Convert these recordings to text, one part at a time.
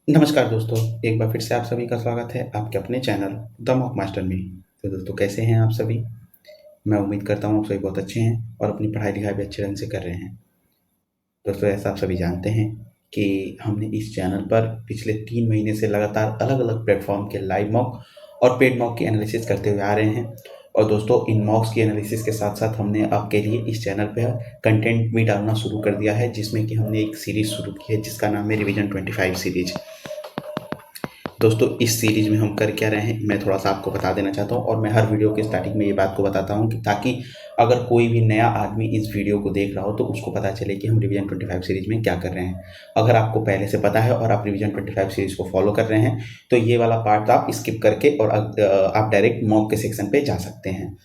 नमस्कार दोस्तों, एक बार फिर से आप सभी का स्वागत है आपके अपने चैनल द मॉक मास्टर में। तो दोस्तों कैसे हैं आप सभी? मैं उम्मीद करता हूँ आप सभी बहुत अच्छे हैं और अपनी पढ़ाई-लिखाई भी अच्छे ढंग से कर रहे हैं। दोस्तों ऐसा आप सभी जानते हैं कि हमने इस चैनल पर पिछले 3 महीने से लगातार अलग-अलग प्लेटफ़ॉर्म के लाइव मॉक और पेड मॉक की एनालिसिस करते हुए आ रहे हैं। और दोस्तों इन मॉक्स की एनालिसिस के साथ-साथ हमने आपके लिए इस चैनल पे कंटेंट भी डालना शुरू कर दिया है, जिसमें कि हमने एक सीरीज़ शुरू की है जिसका नाम है रिवीजन 25 सीरीज़। दोस्तों इस सीरीज में हम कर क्या रहे हैं मैं थोड़ा सा आपको बता देना चाहता हूँ और मैं हर वीडियो के स्टार्टिंग में ये बात को बताता हूँ कि ताकि अगर कोई भी नया आदमी इस वीडियो को देख रहा हो तो उसको पता चले कि हम रिवीजन 25 सीरीज में क्या कर रहे हैं। अगर आपको पहले से पता है और आप रिवीजन 25 सीरीज को फॉलो कर रहे हैं तो ये वाला पार्ट आप स्किप करके और आप डायरेक्ट मॉक के सेक्शन पे जा सकते हैं।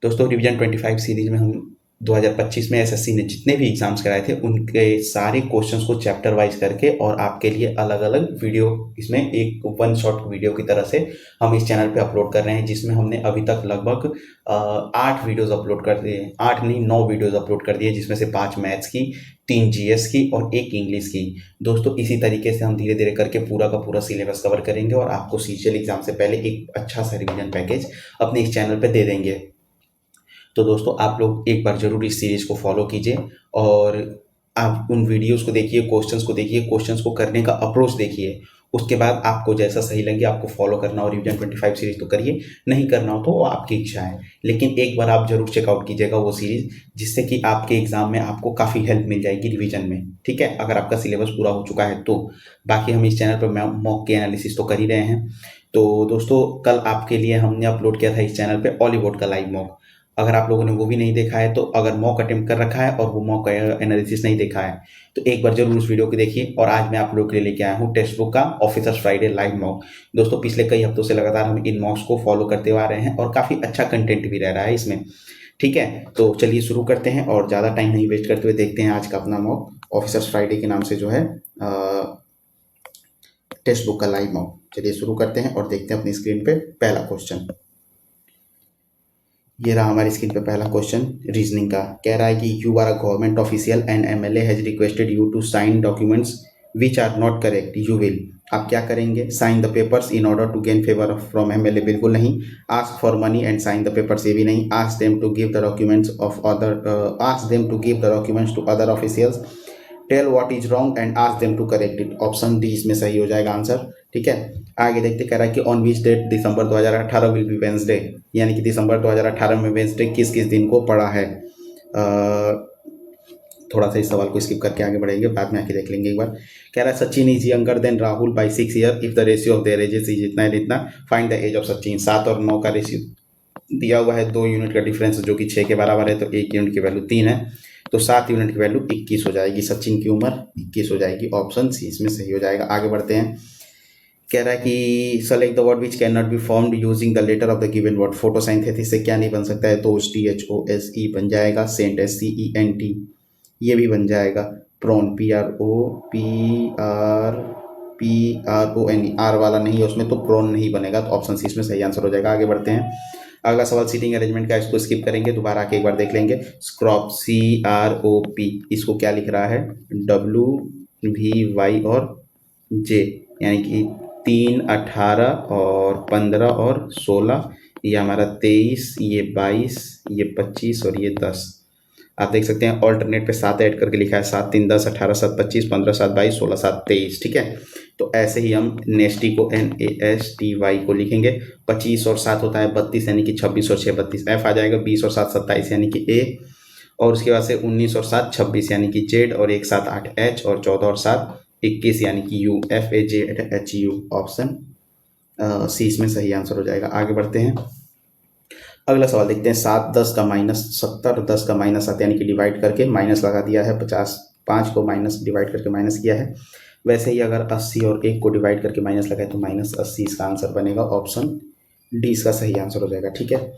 दोस्तों रिवीजन 25 सीरीज में हम 2025 में एसएससी ने जितने भी एग्जाम्स कराए थे उनके सारे क्वेश्चंस को चैप्टर वाइज करके और आपके लिए अलग अलग वीडियो इसमें एक वन शॉट वीडियो की तरह से हम इस चैनल पे अपलोड कर रहे हैं, जिसमें हमने अभी तक लगभग 8 वीडियोस अपलोड कर दिए, 8 नहीं 9 वीडियोस अपलोड कर दिए, जिसमें से 5 मैथ्स की, 3 जीएस की और 1 इंग्लिश की। दोस्तों इसी तरीके से हम धीरे धीरे करके पूरा का पूरा सिलेबस कवर करेंगे और आपको सीजीएल एग्जाम से पहले एक अच्छा सा रिवीजन पैकेज अपने इस चैनल पर दे देंगे। तो दोस्तों आप लोग एक बार ज़रूर इस सीरीज़ को फॉलो कीजिए और आप उन वीडियोस को देखिए, क्वेश्चंस को देखिए, क्वेश्चंस को करने का अप्रोच देखिए। उसके बाद आपको जैसा सही लगे आपको फॉलो करना हो रिवीजन 25 सीरीज़ तो करिए, नहीं करना हो तो वो आपकी इच्छा है। लेकिन एक बार आप ज़रूर चेकआउट कीजिएगा वो सीरीज़, जिससे कि आपके एग्ज़ाम में आपको काफ़ी हेल्प मिल जाएगी रिवीजन में, ठीक है? अगर आपका सिलेबस पूरा हो चुका है तो। बाकी हम इस चैनल पर मॉक की एनालिसिस तो कर ही रहे हैं। तो दोस्तों कल आपके लिए हमने अपलोड किया था इस चैनल पे हॉलीवुड का लाइव मॉक। अगर आप लोगों ने वो भी नहीं देखा है तो अगर मॉक अटेम्प्ट कर रखा है और वो मॉक एनालिसिस नहीं देखा है तो एक बार जरूर उस वीडियो को देखिए। और आज मैं आप लोगों के लिए लेके आया हूँ टेक्स्ट बुक का ऑफिसर्स फ्राइडे लाइव मॉक। दोस्तों पिछले कई हफ्तों से लगातार हम इन मॉक्स को फॉलो करते हुए आ रहे हैं और काफ़ी अच्छा कंटेंट भी रह रहा है इसमें, ठीक है? तो चलिए शुरू करते हैं और ज़्यादा टाइम नहीं वेस्ट करते हुए देखते हैं आज का अपना मॉक ऑफिसर्स फ्राइडे के नाम से जो है टेक्स्ट बुक का लाइव मॉक। चलिए शुरू करते हैं और देखते हैं अपनी स्क्रीन पे पहला क्वेश्चन। ये रहा हमारी स्क्रीन पे पहला क्वेश्चन रीजनिंग का। कह रहा है कि you are a government official and MLA has requested you to sign documents which are not correct, you will. आप क्या करेंगे? Sign the papers in order to gain favour from MLA, बिल्कुल नहीं। Ask for money and sign the papers, ये भी नहीं। Ask them to give the documents of other ask them to give the documents to other officials, tell what is wrong and ask them to correct it. Option D इसमें सही हो जाएगा answer, ठीक है? आगे देखते, कह रहा है कि on which date December 2018 will be Wednesday, यानी कि दिसंबर 2018 में वेंसडे किस किस दिन को पड़ा है। थोड़ा सा इस सवाल को स्किप करके आगे बढ़ेंगे, बाद में आके देख लेंगे एक बार। कह रहा है Sachin is younger than Rahul by 6 year if the ratio of their ages is इतना एंड इतना, find the age of Sachin. 7 और 9 का रेशियो दिया हुआ है, 2 यूनिट का डिफरेंस जो कि 6 के बराबर है, तो 1 यूनिट की वैल्यू 3 है, तो 7 यूनिट की वैल्यू 21 हो जाएगी। सचिन की उम्र 21 हो जाएगी, ऑप्शन सी इसमें सही हो जाएगा। आगे बढ़ते हैं। कह रहा है कि select the word which can not be formed using the letter of the given word. Photosynthesis से क्या नहीं बन सकता है? तो THOSE बन जाएगा। सेंट SCENT ये भी बन जाएगा। प्रोन PRON आर वाला नहीं है उसमें, तो प्रोन नहीं बनेगा, तो ऑप्शन सी इसमें सही आंसर हो जाएगा। आगे बढ़ते हैं। अगला सवाल सीटिंग अरेंजमेंट का, इसको स्किप करेंगे, दोबारा आके एक बार देख लेंगे। स्क्रॉप CROP, इसको क्या लिख रहा है? WVY और J, यानी कि 3, 18 और 15 और 16, ये हमारा 23, ये 22, ये 25 और ये 10। आप देख सकते हैं ऑल्टरनेट पे 7 ऐड करके लिखा है। 7 3 10, 18 7 25, 15 7 22, 16 7 23, ठीक है? तो ऐसे ही हम नेस्टी को NASTY को लिखेंगे। 25 और 7 होता है 32, यानी कि 26 और 6 32, F आ जाएगा। 20 और 7 27, यानी कि A, और उसके बाद से 19 और 7 26, यानी कि Z, और 1 7 8 H, और 14 और 7 21, यानी कि U, FAJHU, ऑप्शन सी इसमें सही आंसर हो जाएगा। आगे बढ़ते हैं। अगला सवाल देखते हैं। 7 10 का -70, 10 का -7, यानी कि डिवाइड करके माइनस लगा दिया है। 50 5 को माइनस डिवाइड करके माइनस किया है। वैसे ही अगर 80 और 1 को डिवाइड करके माइनस लगाए तो -80 इसका आंसर बनेगा। ऑप्शन डी इसका सही आंसर हो जाएगा, ठीक है?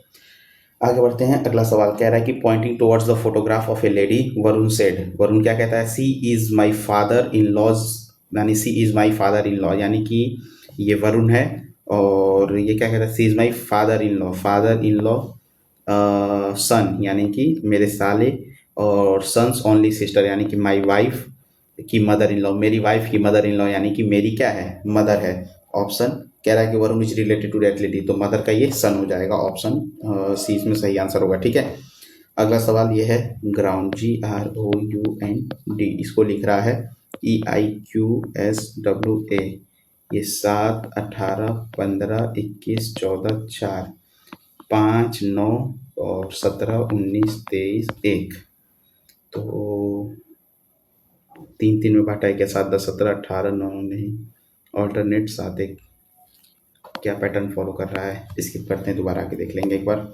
आगे बढ़ते हैं। अगला सवाल कह रहा है कि pointing towards the photograph of a lady, Varun said. Varun क्या कहता है? She is my father in laws, यानी she is my father in law, यानी कि ये वरुण है। और ये क्या कहता है? She is my father in law son, यानी कि मेरे साले, और सन्स ओनली सिस्टर, यानी कि माई वाइफ, की मदर इन लॉ, मेरी वाइफ की मदर इन लॉ यानी कि मेरी क्या है, मदर है। ऑप्शन कह रहा है कि Varun is related to that lady, तो मदर का ये सन हो जाएगा। ऑप्शन सी इसमें सही आंसर होगा। ठीक है, अगला सवाल ये है ग्राउंड, GROUND, इसको लिख रहा है EIQSWA। ये 7, 18, 15, 21, 14, 4, 5, 9 और 17, 19, 23, 1। तो 3 3 में बांटा है क्या, 7 10 17 18 9 नहीं, ऑल्टरनेट 7 1। क्या पैटर्न फॉलो कर रहा है, स्किप करते हैं, दोबारा आके देख लेंगे एक बार।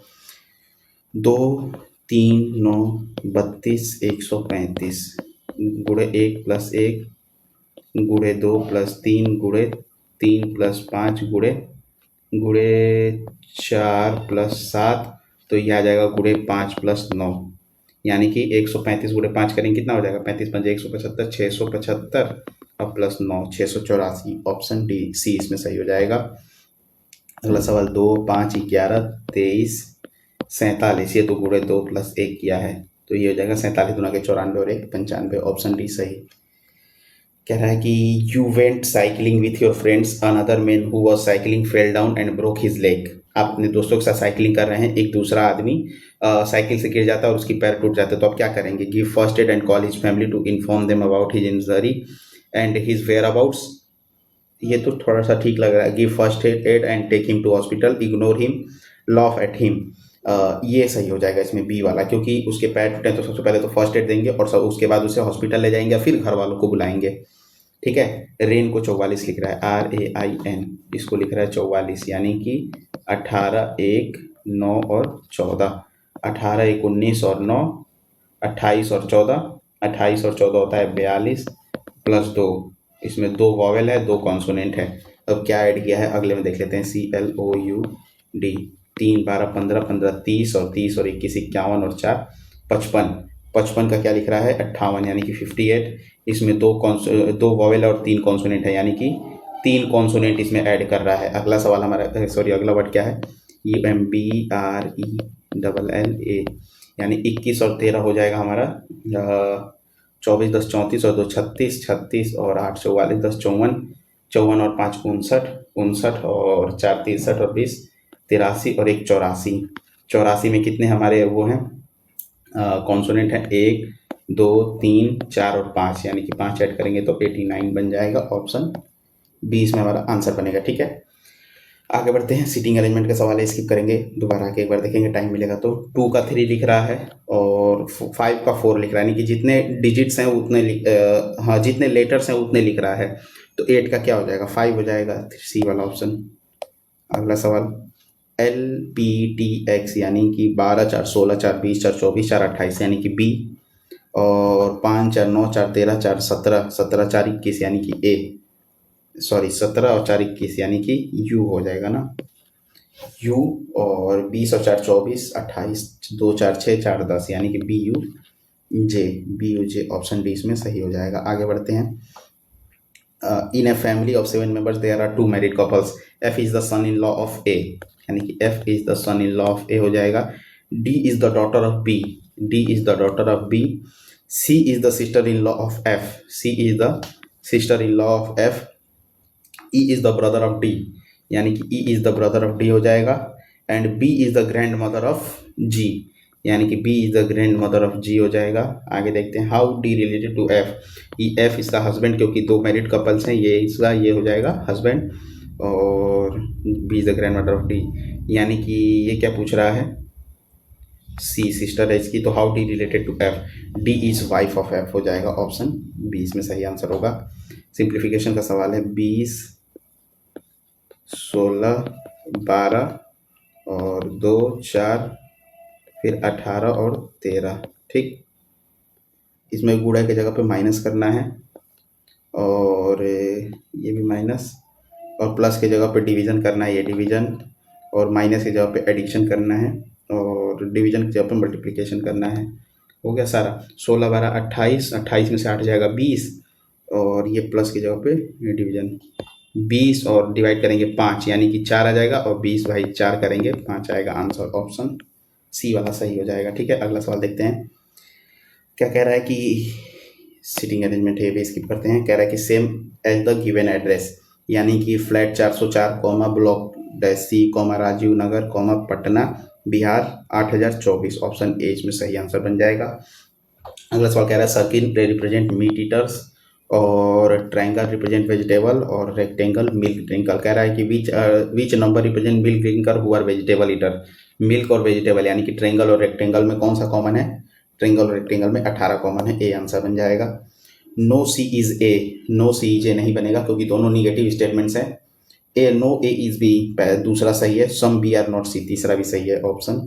2 3 9 32 135 गुणे 1 प्लस 1 गुणे 2 प्लस 3 गुणे 3 प्लस 5 गुणे 4 प्लस 7, तो ये आ जाएगा गुणे 5 प्लस 9, यानी कि 135 गुणे 5 करेंगे कितना हो जाएगा, 35 5 175, 675 और प्लस 9 684। ऑप्शन डी सी इसमें सही हो जाएगा। अगला सवाल 2 5 11 23 47, ये तो गुणे 2 प्लस 1 किया है, तो ये हो जाएगा 47 गुना के 94 और 1 95। ऑप्शन डी सही। कह रहा है कि you went cycling with your friends, another man who was cycling fell down and broke his leg. आप अपने दोस्तों के साथ साइकिलिंग कर रहे हैं, एक दूसरा आदमी साइकिल से गिर जाता है और उसकी पैर टूट जाता है, तो आप क्या करेंगे, give first aid and call his family to inform them about his injury and his whereabouts. ये तो थोड़ा सा ठीक लग रहा है, give first aid and take him to hospital, ignore him, laugh at him. ये सही हो जाएगा इसमें बी वाला, क्योंकि उसके पैर टूटे तो सबसे पहले तो फर्स्ट एड देंगे और सब उसके बाद उसे हॉस्पिटल ले जाएंगे, फिर घर वालों को बुलाएंगे। ठीक है, रेन को 44 लिख रहा है, RAIN, इसको लिख रहा है 44, यानी कि 18 1 9 और 14, 18 1 19 और 9, 28 और 14, 28 और 14 होता है 42 प्लस 2, इसमें 2 वॉवेल है 2 कॉन्सोनेंट है। अब क्या ऐड किया है अगले में देख लेते हैं, CLOUD, 3 12 15 15 30 और 30 और 21 51 और 4 55, 55 का क्या लिख रहा है 58, यानी कि 58। इसमें 2 वॉवेल और 3 कॉन्सोनेंट है, यानी कि 3 कॉन्सोनेंट इसमें ऐड कर रहा है। अगला सवाल हमारा अगला वर्ड क्या है, UMBRELLA, यानी 21 और 13 हो जाएगा हमारा 24 10 34 और 2 36, 36 और 8 44, 10 54, 54 और 5 59, 59 और 4 63 और 20 83 और 1 84। 84 में कितने हमारे वो हैं कॉन्सोनेंट है, 1 2 3 4 और 5, यानी कि 5 ऐड करेंगे तो 89 बन जाएगा। ऑप्शन 20 में हमारा आंसर बनेगा। ठीक है, आगे बढ़ते हैं, सीटिंग अरेंजमेंट का सवाल है, स्किप करेंगे, दोबारा आके एक बार देखेंगे, टाइम मिलेगा तो। 2 का 3 लिख रहा है और 5 का 4 लिख रहा है, यानी कि जितने डिजिट्स हैं उतने हाँ जितने लेटर्स हैं उतने लिख रहा है, तो 8 का क्या हो जाएगा 5 हो जाएगा, सी वाला ऑप्शन। अगला सवाल LPTX, यानी कि 12 4 16 4 20 4 24 4 28, यानी कि बी, और 5 4 9 4 13 4 17 17 4 21, यानी कि ए, सॉरी 17 और 4 21, यानी कि यू हो जाएगा ना, यू, और 20 और 4 24 28 2 4 6 4 10, यानी कि BUJ ऑप्शन डी इसमें सही हो जाएगा। आगे बढ़ते हैं, in a family of 7 members there are 2 married couples, F is the son in law of A, यानी कि F is the son in law of A हो जाएगा। D is the daughter of B, D is the daughter of B। C is the sister in law of F, C is the sister in law of F। E is the brother of D, यानी कि E is the brother of D हो जाएगा। And B is the grandmother of G, यानी कि B is the grandmother of G हो जाएगा। आगे देखते हैं, how D related to F, F इसका हस्बैंड, क्योंकि 2 मैरिड कपल्स हैं, ये इसका ये हो जाएगा हस्बैंड, और B is the grandmother of D, यानी कि ये क्या पूछ रहा है, C सिस्टर है इसकी, तो how D related to F, D is wife of F हो जाएगा। ऑप्शन 20 में सही आंसर होगा। सिंप्लीफिकेशन का सवाल है, 20 16 12 और 2 4 फिर 18 और 13। ठीक, इसमें गुणा की जगह पे माइनस करना है, और ये भी माइनस, और प्लस की जगह पे डिवीजन करना है, ये डिवीजन, और माइनस की जगह पे एडिशन करना है, और डिवीजन की जगह पे मल्टीप्लिकेशन करना है। हो गया सारा, 16 12 28, 28 में से 8 जाएगा 20, और ये प्लस की जगह पे डिवीजन, 20 और डिवाइड करेंगे 5, यानी कि 4 आ जाएगा, और 20 भाई 4 करेंगे 5 आएगा आंसर। ऑप्शन सी वाला सही हो जाएगा। ठीक है, अगला सवाल देखते हैं, क्या कह रहा है कि सीटिंग अरेंजमेंट है, ये भी स्किप करते हैं। कह रहा है कि same as the given address, यानी कि flat 404 comma block dash C comma Rajiv Nagar comma Patna Bihar 8024, option A इसमें सही आंसर बन जाएगा। अगला सवाल कह रहा है सर्किल रिप्रेजेंट मीट ईटर्स और ट्रायंगल रिप्रेजेंट वेजिटेबल और रेक्टेंगल मिल्क ड्रिंकर। कह रहा है कि which number represent milk drinker who are vegetable eater. Milk और वेजिटेबल यानी कि ट्रायंगल और रेक्टेंगल में कौन सा कॉमन है? ट्रायंगल और रेक्टेंगल में 18 कॉमन है, ए आंसर बन जाएगा। No C is A, no C is A नहीं बनेगा क्योंकि दोनों निगेटिव स्टेटमेंट्स हैं। A no A is B दूसरा सही है, some B are not C तीसरा भी सही है, ऑप्शन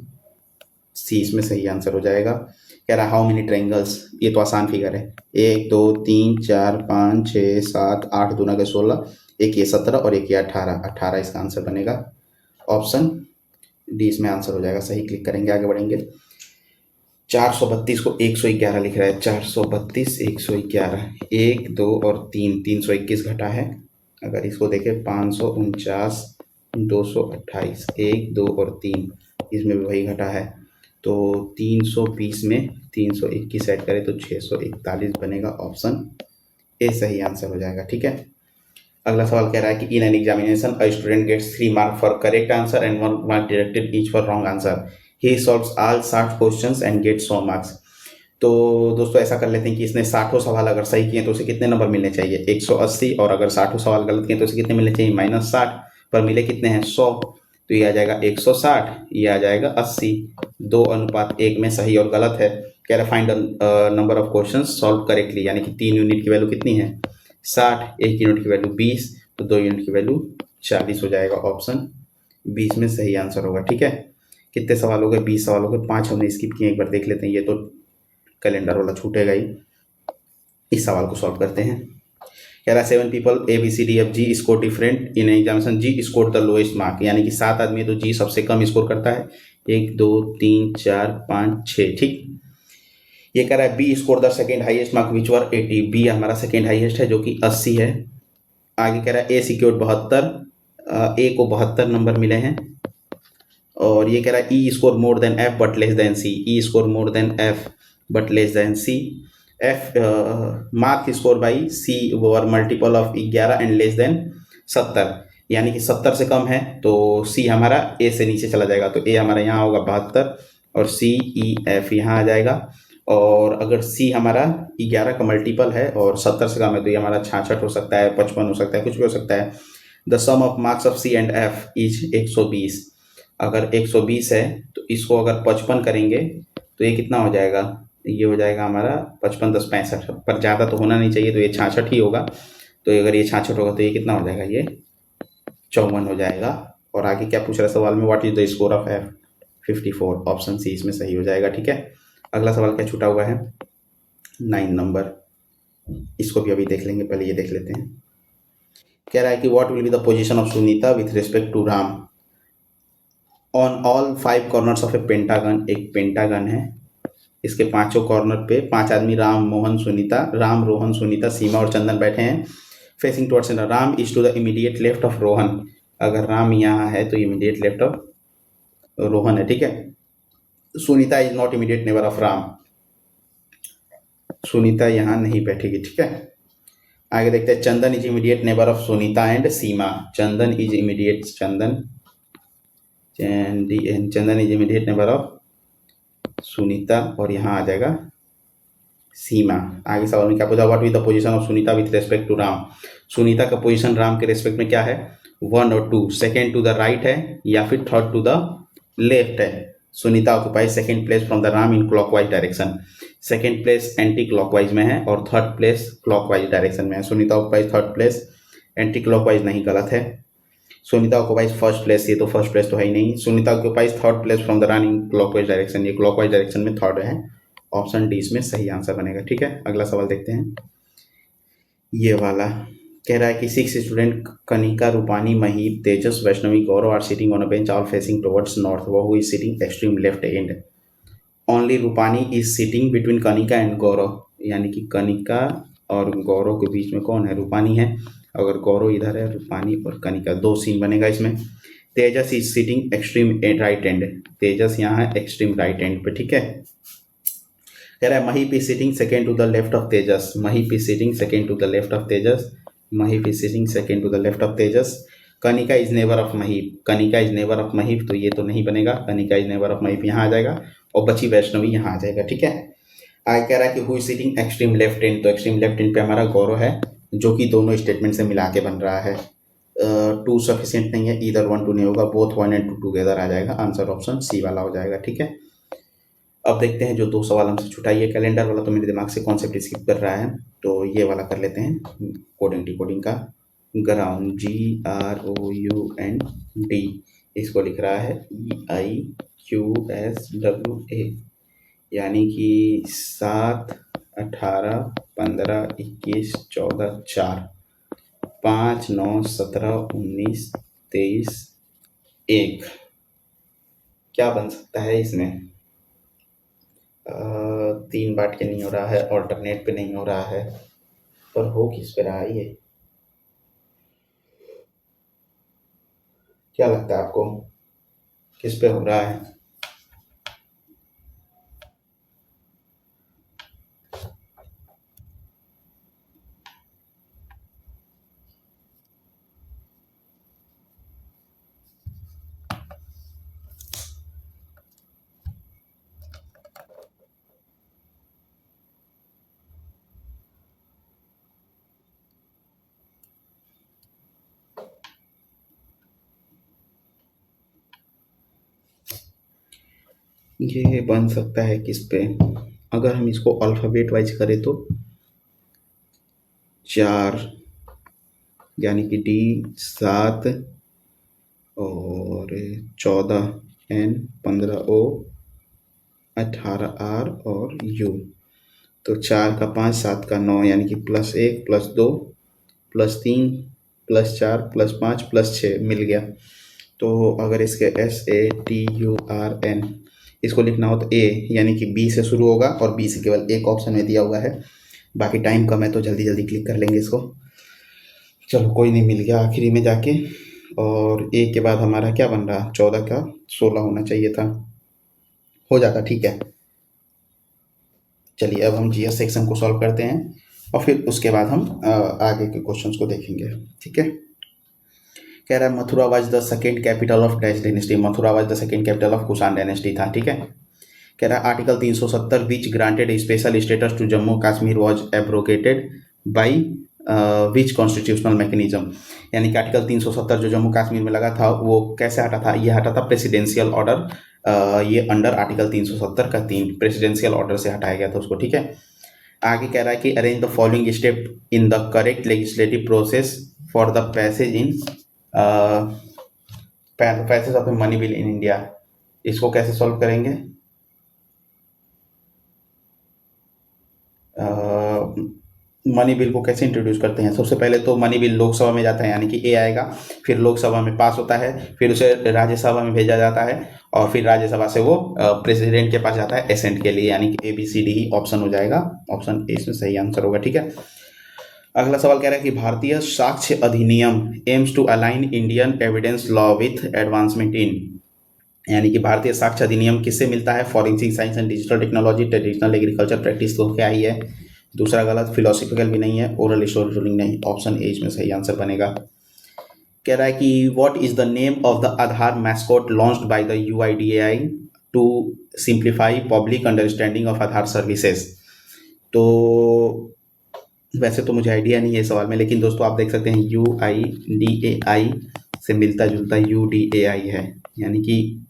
सी इसमें सही आंसर हो जाएगा। कह रहा हाउ मेनी ट्रायंगल्स, ये तो आसान फिगर है, 1 2 3 4 5 6 7 8 2 9 16, एक ये 17 और एक ये 18, 18 इसका आंसर बनेगा, ऑप्शन डी इसमें आंसर हो जाएगा सही। क्लिक करेंगे, आगे बढ़ेंगे। 432 को 111 लिख रहा है, 432 111, 1 2 और 3, 321 घटा है। अगर इसको देखें 549 228, 1 2 और 3 इसमें भी वही घटा है, तो 320 में 321 ऐड करें तो 641 बनेगा, ऑप्शन ए सही आंसर हो जाएगा। ठीक है, अगला सवाल कह रहा है कि in an examination a student gets 3 mark for correct answer and 1 mark deducted each for wrong answer, he solves all 60 questions and gets 100 marks. तो दोस्तों ऐसा कर लेते हैं कि इसने 60 सवाल अगर सही किए तो उसे कितने नंबर मिलने चाहिए? 180, और अगर 60 सवाल गलत किए तो उसे कितने मिलने चाहिए? -60, पर मिले कितने हैं? 100, तो ये आ जाएगा 160, ये आ जाएगा 80, 2:1 में सही और गलत है। कह रहा find number of question solve correctly, यानी कि 3 यूनिट की वैल्यू कितनी है? 60, 1 यूनिट की वैल्यू 20, तो 2 यूनिट की वैल्यू 40 हो जाएगा, ऑप्शन 20 में सही आंसर होगा। ठीक है, कितने सवाल हो गए? 20 सवाल हो गए, 5 हमने स्किप किए, एक बार देख लेते हैं, ये तो कैलेंडर वाला छूटेगा ही। इस सवाल को सॉल्व करते हैं। कह रहा है 7 people A B C D F G score different in examination, G score the lowest mark, यानी कि 7 आदमी है तो जी सबसे कम स्कोर करता है, 1 2 3 4 5 6। ठीक, ये कह रहा है B score the second highest mark which were 80, B हमारा सेकेंड हाईएस्ट है जो कि 80 है। आगे कह रहा है ए सिक्योर्ड 72, ए को 72 नंबर मिले हैं। और ये कह रहा है E score more than F but less than C, E score more than F but less than C, F mark score by C were multiple of 11 and less than 70, यानी कि 70 से कम है तो सी हमारा ए से नीचे चला जाएगा, तो ए हमारा यहाँ होगा 72 और सी ई एफ यहाँ आ जाएगा। और अगर सी हमारा 11 का मल्टीपल है और 70 से कम है तो ये हमारा 66 हो सकता है, 55 हो सकता है, कुछ भी हो सकता है। The sum of marks of C and F is 120, अगर 120 है तो इसको अगर 55 करेंगे तो ये कितना हो जाएगा? ये हो जाएगा हमारा 55 10 65, पर ज़्यादा तो होना नहीं चाहिए, तो ये 66 ही होगा। तो अगर ये 66 होगा तो ये कितना हो जाएगा? ये 54 हो जाएगा। और आगे क्या पूछ रहा है सवाल में? What is the score of F? 54, option C इसमें सही हो जाएगा। ठीक है, अगला सवाल क्या छूटा हुआ है? 9 नंबर, इसको भी अभी देख लेंगे, पहले ये देख लेते हैं। कह रहा है कि what will be the position of Sunita with respect to Ram on all 5 corners of a pentagon. एक पेंटागन है, इसके 5 कॉर्नर पे 5 आदमी राम रोहन सुनीता सीमा और चंदन बैठे हैं facing towards centre. Ram is to the immediate left of Rohan, अगर राम यहाँ है तो इमीडिएट लेफ्ट ऑफ रोहन है। ठीक है, Sunita is not immediate neighbour of Ram, Sunita यहाँ नहीं बैठेगी। ठीक है, आगे देखते हैं। Chandan is immediate neighbour of Sunita and Seema, Chandan is immediate neighbour of Sunita और यहाँ आ जाएगा सीमा। आगे सवाल में क्या पूछा? What will the position of Sunita with respect to Ram, Sunita का पोजीशन राम के रेस्पेक्ट में क्या है? 1 और 2, सेकेंड टू द राइट है या फिर थर्ड टू द लेफ्ट है। Sunita occupies second place from the Ram in clockwise direction, second place anti clockwise में है और थर्ड प्लेस क्लॉकवाइज डायरेक्शन में है। Sunita occupies third place, anti clockwise नहीं, गलत है। सुनीता ऑक्युपाइज फर्स्ट प्लेस, ये तो फर्स्ट प्लेस तो है ही नहीं। Sunita occupies third place from the Ram in clockwise direction, ये क्लॉकवाइज डायरेक्शन में थर्ड है, ऑप्शन डी इसमें सही आंसर बनेगा। ठीक है, अगला सवाल देखते हैं। ये वाला कह रहा है कि 6 student Kanika Rupani Mahip Tejas Vaishnavi Gaurav are sitting on a bench all facing towards north, वो is sitting extreme left end, only Rupani is sitting between Kanika and Gaurav, यानी कि कनिका और गौरव के बीच में कौन है? रूपानी है। अगर गौरव इधर है, रूपानी और कनिका, 2 सीन बनेगा इसमें। Tejas is sitting extreme right end, Tejas यहाँ है एक्सट्रीम राइट एंड पे। ठीक है, कह रहा है Mahip is sitting second to the left of Tejas, Mahip is sitting second to the left of Tejas, Mahip is sitting second to the left of Tejas. Kanika is neighbour of Mahip, Kanika is neighbour of Mahip, तो ये तो नहीं बनेगा, Kanika is neighbour of Mahip यहाँ आ जाएगा और बची वैष्णवी यहाँ आ जाएगा। ठीक है, आगे कह रहा है कि who is sitting extreme left and, तो एक्सट्रीम लेफ्ट एंड पे हमारा गौरव है, जो कि दोनों स्टेटमेंट से मिला के बन रहा है। टू सफिशिएंट नहीं है, इधर 1 2 नहीं होगा, बोथ 1 एंड 2 टुगेदर आ जाएगा, आंसर ऑप्शन सी वाला हो जाएगा। ठीक है, अब देखते हैं जो 2 सवाल हमसे छुटाइए। कैलेंडर वाला तो मेरे दिमाग से कॉन्सेप्ट स्किप कर रहा है, तो ये वाला कर लेते हैं कोडिंग डिकोडिंग का। ग्राउंड GROUND, इसको लिख रहा है EIQSWA, यानी कि 7 18 15 21 14 4, 5 9 17 19 23 1। क्या बन सकता है इसमें? 3 बांट के नहीं हो रहा है, ऑल्टरनेट पे नहीं हो रहा है, पर हो किस पे रहा है ये? क्या लगता है आपको किस पे हो रहा है? ये बन सकता है किस पे? अगर हम इसको अल्फ़ाबेट वाइज करें तो 4, यानी कि D 7 और 14 N 15 O 18 R और U, तो 4 का 5 7 का 9, यानी कि +1 +2 +3 +4 +5 +6 मिल गया। तो अगर इसके SATURN इसको लिखना हो तो A, यानी कि B से शुरू होगा और B से केवल एक ऑप्शन में दिया हुआ है, बाकी टाइम कम है तो जल्दी जल्दी क्लिक कर लेंगे इसको। चलो कोई नहीं, मिल गया आखिरी में जाके। और A के बाद हमारा क्या बन रहा? 14 का 16 होना चाहिए था, हो जाता। ठीक है, चलिए अब हम GS सेक्शन को सॉल्व करते हैं और फिर उसके बाद हम आगे के क्वेश्चंस को देखेंगे। ठीक है, कह रहा है Mathura was the second capital of dash dynasty, Mathura was the second capital of Kushan dynasty था। ठीक है, कह रहा है article 370 which granted special status to Jammu Kashmir was abrogated by which constitutional mechanism, यानी कि आर्टिकल 370 जो जम्मू कश्मीर में लगा था वो कैसे हटा था? ये हटा था प्रेसिडेंशियल ऑर्डर, ये अंडर आर्टिकल 370 का 3 प्रेसिडेंशियल ऑर्डर से हटाया गया था उसको। ठीक है, आगे कह रहा है कि arrange the following step in the correct legislative process for the passage in passage of money bill in India. इसको कैसे सॉल्व करेंगे? मनी बिल को कैसे इंट्रोड्यूस करते हैं? सबसे पहले तो मनी बिल लोकसभा में जाता है, यानी कि ए आएगा, फिर लोकसभा में पास होता है, फिर उसे राज्यसभा में भेजा जाता है और फिर राज्यसभा से वो प्रेसिडेंट के पास जाता है एसेंट के लिए, यानी कि ABCD ही ऑप्शन हो जाएगा, ऑप्शन ए इसमें सही आंसर होगा। ठीक है, अगला सवाल कह रहा है कि Bharatiya Sakshya Adhiniyam aims to align Indian evidence law with advancement in, यानी कि भारतीय साक्ष्य अधिनियम किससे मिलता है? Forensic science and digital technology, traditional agriculture practice तो क्या ही है, दूसरा गलत, फिलोसफिकल भी नहीं है, ओरल स्टोरी टेलिंग नहीं, ऑप्शन ए में सही आंसर बनेगा। कह रहा है कि what is the name of the Aadhaar mascot launched by the UIDAI to simplify public understanding of Aadhaar services. तो वैसे तो मुझे आइडिया नहीं है इस सवाल में, लेकिन दोस्तों आप देख सकते हैं UIDAI से मिलता जुलता UDAI है, यानी कि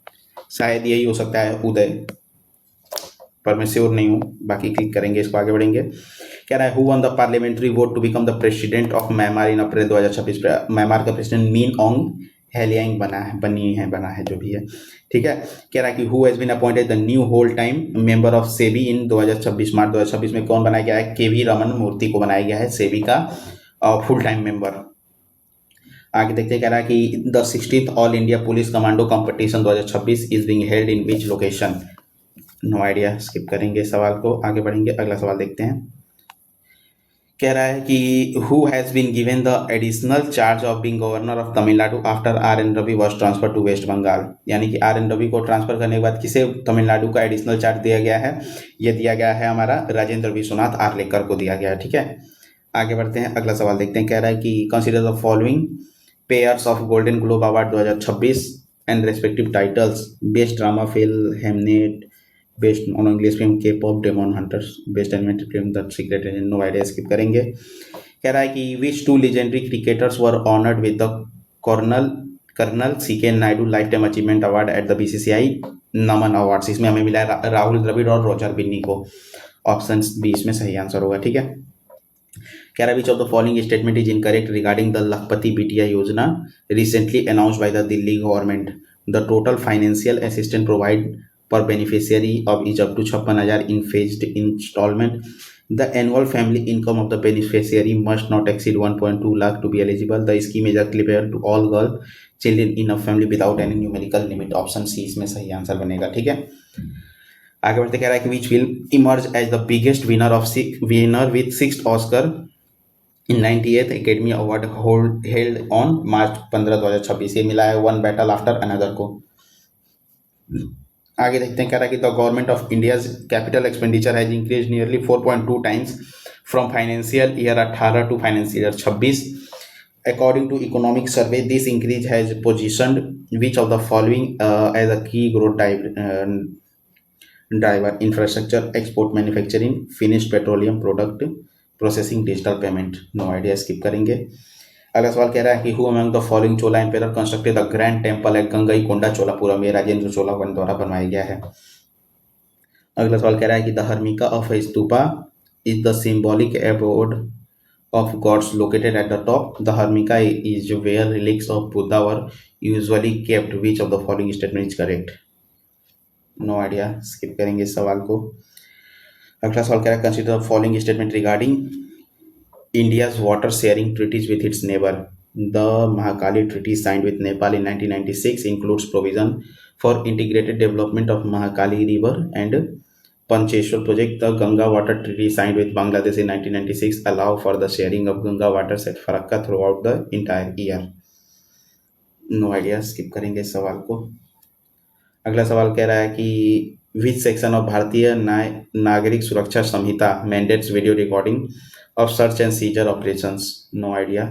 शायद यही हो सकता है उदय, पर मैं श्योर नहीं हूँ। बाकी क्लिक करेंगे, इसको आगे बढ़ेंगे। कह रहा है who won the parliamentary vote to become the president of Myanmar in April 2026। Myanmar का प्रेसिडेंट मीन ऑन्ग हेलियांग बना है जो भी है। ठीक है, कह रहा है कि who has been appointed the new whole time member of SEBI in 2026। March 2026 में कौन बनाया गया है? KV रमन मूर्ति को बनाया गया है सेबी का फुल टाइम मेंबर। आगे देखते, कह रहा है कि the 16th all India police commando competition 2026 is being held in which location. No idea, skip करेंगे सवाल को, आगे बढ़ेंगे। अगला सवाल देखते हैं। कह रहा है कि who has been given the additional charge of being governor of Tamil Nadu after R N Ravi was transfer to West Bengal. यानी कि आर एन रवि को ट्रांसफर करने के बाद किसे तमिलनाडु का एडिशनल चार्ज दिया गया है? ये दिया गया है हमारा राजेंद्र विश्वनाथ आर्लेकर को दिया गया है। ठीक है, आगे बढ़ते हैं, अगला सवाल देखते हैं। कह रहा है कि consider the following pairs of Golden Globe award 2026 and respective titles: best drama film Hamnet, best on English film K pop demon hunters, best animated film the secret agent. No idea, skip करेंगे। कह रहा है कि which two legendary cricketers were honoured with the colonel colonel C K Naidu lifetime achievement award at the BCCI Naman awards. इसमें हमें मिला है राहुल द्रविड़ और रोजर बिन्नी को। ऑप्शन बी इसमें सही आंसर होगा। ठीक है, कह रहा है विच of the following statement is incorrect regarding the लखपति बिटिया योजना recently announced by the Delhi government? The total financial assistance provide per beneficiary of is up to 56,000 in phased installment. The annual family income of the beneficiary must not exceed 1.2 lakh to be eligible. The scheme is applicable to all girl children in a family without any numerical limit. Option C इसमें सही answer बनेगा। ठीक है, आगे बढ़ते। कह रहा है कि which film emerge as the biggest winner with 6th Oscar in 98th academy award held on March 15, 2026। ये मिला है वन बैटल आफ्टर अनदर को। आगे देखते हैं, कह रहा है कि the government of India's capital expenditure has increase nearly 4.2 times from financial year 18 to financial year 26। According to economic survey this increase has positioned which of the following as a key growth driver: infrastructure, export, manufacturing, finished petroleum product, processing, digital payment. No idea, skip करेंगे। अगला सवाल कह रहा है कि who among the following Chola emperor constructed the grand temple eight Gangaikonda Cholapuram? ये राजेंद्र चोला one द्वारा बनवाया गया है। अगला सवाल कह रहा है कि the harmika of stupa is the symbolic abode of gods located at the top. The harmika is where relics of Buddha were usually kept. Which of the following statement is correct? No idea, skip करेंगे इस सवाल को। अगला सवाल कह रहा है consider the following statement regarding India's water sharing treaties with its neighbor. The Mahakali Treaty signed with Nepal in 1996 includes provision for integrated development of Mahakali River and Pancheshwar project. The Ganga Water Treaty signed with Bangladesh in 1996 allow for the sharing of Ganga water at Farakka throughout the entire year. No idea, skip करेंगे इस सवाल को। अगला सवाल कह रहा है कि which section of Bharatiya Nagarik Suraksha Sanhita mandates video recording of search and seizure operations? No idea.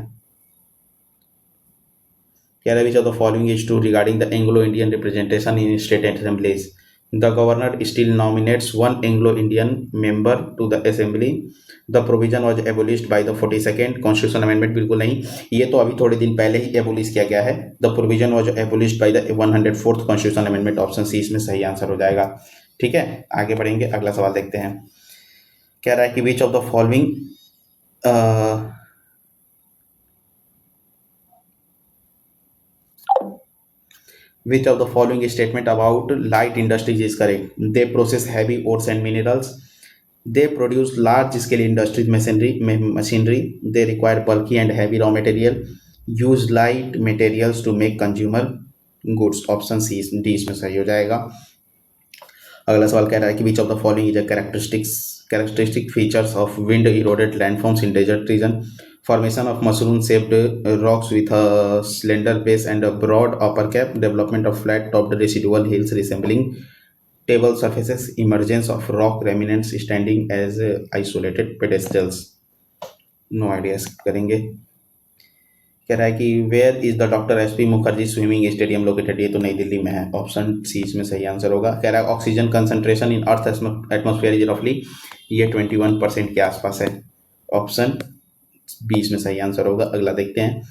Keh raha है which of the following is true regarding the Anglo-Indian representation in state assemblies? The governor still nominates one Anglo-Indian member to the assembly. The provision was abolished by the 42nd constitutional amendment. बिल्कुल नहीं, ये तो अभी थोड़े दिन पहले ही abolish किया गया है। The provision was abolished by the 104th constitutional amendment. Option C इसमें सही आंसर हो जाएगा। ठीक है, आगे बढ़ेंगे, अगला सवाल देखते हैं। कह रहा है कि which of the following which of the following statement about light industries is correct? They process heavy ores and minerals. They produce large scale industries machinery. They require bulky and heavy raw material. Use light materials to make consumer goods. Option C D इसमें सही हो जाएगा। अगला सवाल कह रहा है कि which of the following is a characteristic features of wind eroded landforms in desert region? Formation of mushroom shaped rocks with a slender base and a broad upper cap. Development of flat topped residual hills resembling table surfaces. Emergence of rock remnants standing as isolated pedestals. No idea, करेंगे। कह रहा है कि where is the doctor SP Mukherjee swimming stadium located? ये तो नई दिल्ली में है। ऑप्शन सी इसमें सही आंसर होगा। कह रहा है oxygen concentration in earth atmosphere is रफली, ये 21% के आसपास है। ऑप्शन बी इसमें सही आंसर होगा। अगला देखते हैं।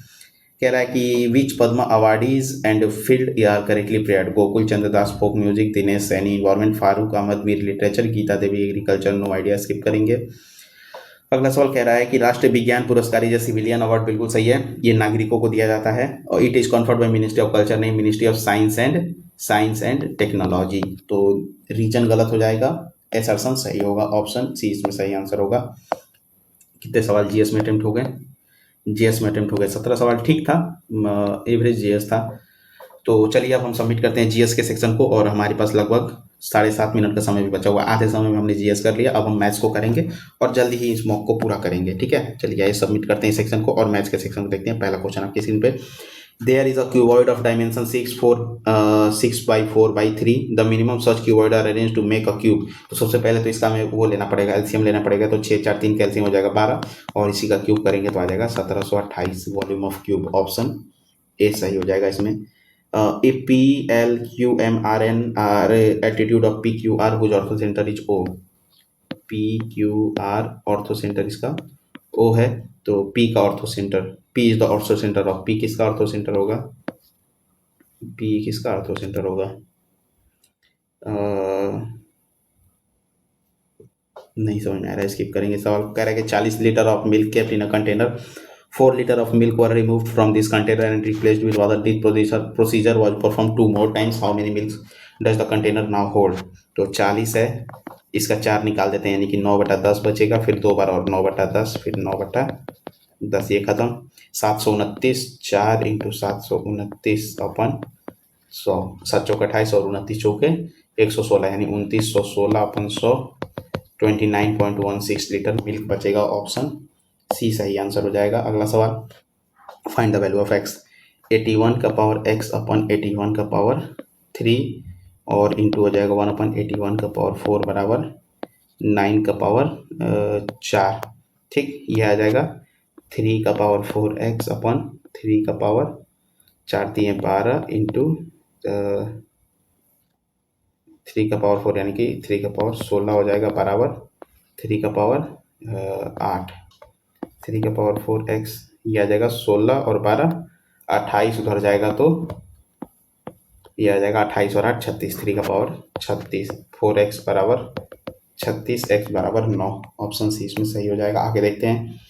कह रहा है कि which Padma awardees and field are correctly paired? Gokul Chandra Das folk music, Dinesh Saini environment, Farooq Ahmad Mir literature, Geeta Devi agriculture. No idea, skip करेंगे। अगला सवाल कह रहा है कि राष्ट्रीय विज्ञान पुरस्कार या सिविलियन अवार्ड, बिल्कुल सही है, ये नागरिकों को दिया जाता है और it is conferred by ministry of culture, नहीं ministry of science and technology. तो रीजन गलत हो जाएगा, एसर्शन सही होगा। ऑप्शन सी इसमें सही आंसर होगा। कितने सवाल जीएस में अटेम्प्ट हो गए? जीएस में अटेम्प्ट हो गए 17 सवाल, ठीक था, एवरेज जीएस था। तो चलिए अब हम सबमिट करते हैं जीएस के सेक्शन को और हमारे पास लगभग 7.5 मिनट का समय भी बचा हुआ है। आधे समय में हमने जीएस कर लिया, अब हम मैथ्स को करेंगे और जल्दी ही इस मॉक को पूरा करेंगे। ठीक है, चलिए आइए सबमिट करते हैं इस सेक्शन को और मैथ्स के सेक्शन को देखते हैं। पहला क्वेश्चन आपकी स्क्रीन पे, there is a cuboid of dimension 6 by 4 by 3, the minimum such cuboid are arranged to make a cube। तो सबसे पहले तो इसका हमें वो लेना पड़ेगा, एलसीएम लेना पड़ेगा। तो 6 4 3 कैल्सियम हो जाएगा 12 और इसी का क्यूब करेंगे तो आ जाएगा 1728 volume of cube. Option A सही हो जाएगा इसमें। if P L Q M R N are altitude of P Q R whose orthocenter is O। P Q R ऑर्थोसेंटर इसका O है, तो P का orthocentre, P is the orthocentre of P, किसका ऑर्थोसेंटर होगा? P किसका ऑर्थोसेंटर होगा? नहीं समझ में आ रहा है, स्किप करेंगे। सवाल कह रहा है कि 40 litre of milk kept in a container, 4 liter of milk were removed from this container and replaced with water। This procedure was performed 2 more times। How many milks does the container now hold? तो 40 है, इसका 4 निकाल देते हैं, यानी कि 9/10 बचेगा, फिर 2 बार और 9/10, फिर 9/10, ये खत्म। 729, 4 × 729 अपन 100, 7 चौके 28 और 29 चौके 116, यानी 2916 अपन 100, 29.16 लीटर मिल्क बचेगा। ऑप्शन सी सही आंसर हो जाएगा। अगला सवाल, find the value of x. 81 का पावर एक्स अपन 81 का पावर 3 और इंटू हो जाएगा 1/81 का पावर 4 बराबर 9 का पावर 4। ठीक, ये आ जाएगा 3 का पावर 4 एक्स अपन 3 का पावर 4 दिए 12 इंटू 3 का पावर 4, यानी कि 3 का पावर 16 हो जाएगा बराबर 3 का पावर 8। 3 का पावर 4 एक्स, ये आ जाएगा 16 और 12 28, उधर जाएगा तो ये आ जाएगा 28 और 8 36, 3 का पावर 36, 4x बराबर 36, x बराबर 9। ऑप्शन सी इसमें सही हो जाएगा। आगे देखते हैं।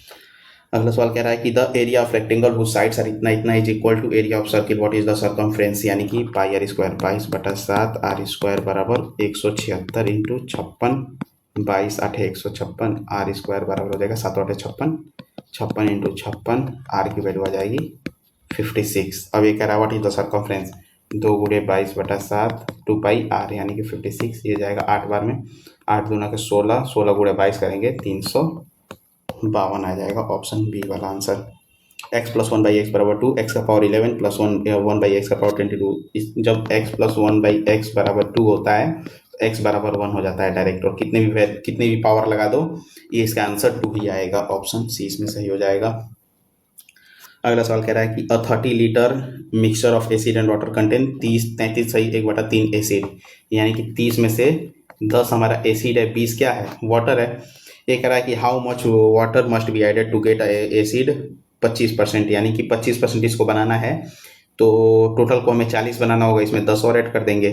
अगला सवाल कह रहा है कि the area of rectangle whose sides are इतना इतना is equal to area of circle, what is the circumference, यानी कि pi R square 22/7 R square बराबर 176 इंटू 56, 22 8 156, आर स्क्वायर बराबर हो जाएगा 7 8 56, 56 इंटू 56, आर की वैल्यू आ जाएगी 56। अब ये कह रहा है what is the circumference, 2 × 22/7 2 pi R, यानी कि 56, ये जाएगा 8 बार में, 8 दूना के 16, 16 × 22 करेंगे 352 आ जाएगा। ऑप्शन बी वाला आंसर। x + 1/x बराबर 2, x का पावर 11 + 1/x का पावर 22। जब x + 1/x बराबर 2 होता है तो x बराबर 1 हो जाता है डायरेक्ट, और कितनी भी पावर लगा दो ये इसका आंसर 2 ही आएगा। ऑप्शन सी इसमें सही हो जाएगा। अगला सवाल कह रहा है कि 30 litre mixture of acid and water contain 33 सही 1/3 एसिड, यानी कि 30 में से 10 हमारा एसिड है, 20 क्या है, वाटर है। ये कह रहा है कि how much water must be added to get acid 25%, यानी कि 25% इसको बनाना है, तो टोटल को हमें 40 बनाना होगा, इसमें 10 और ऐड कर देंगे।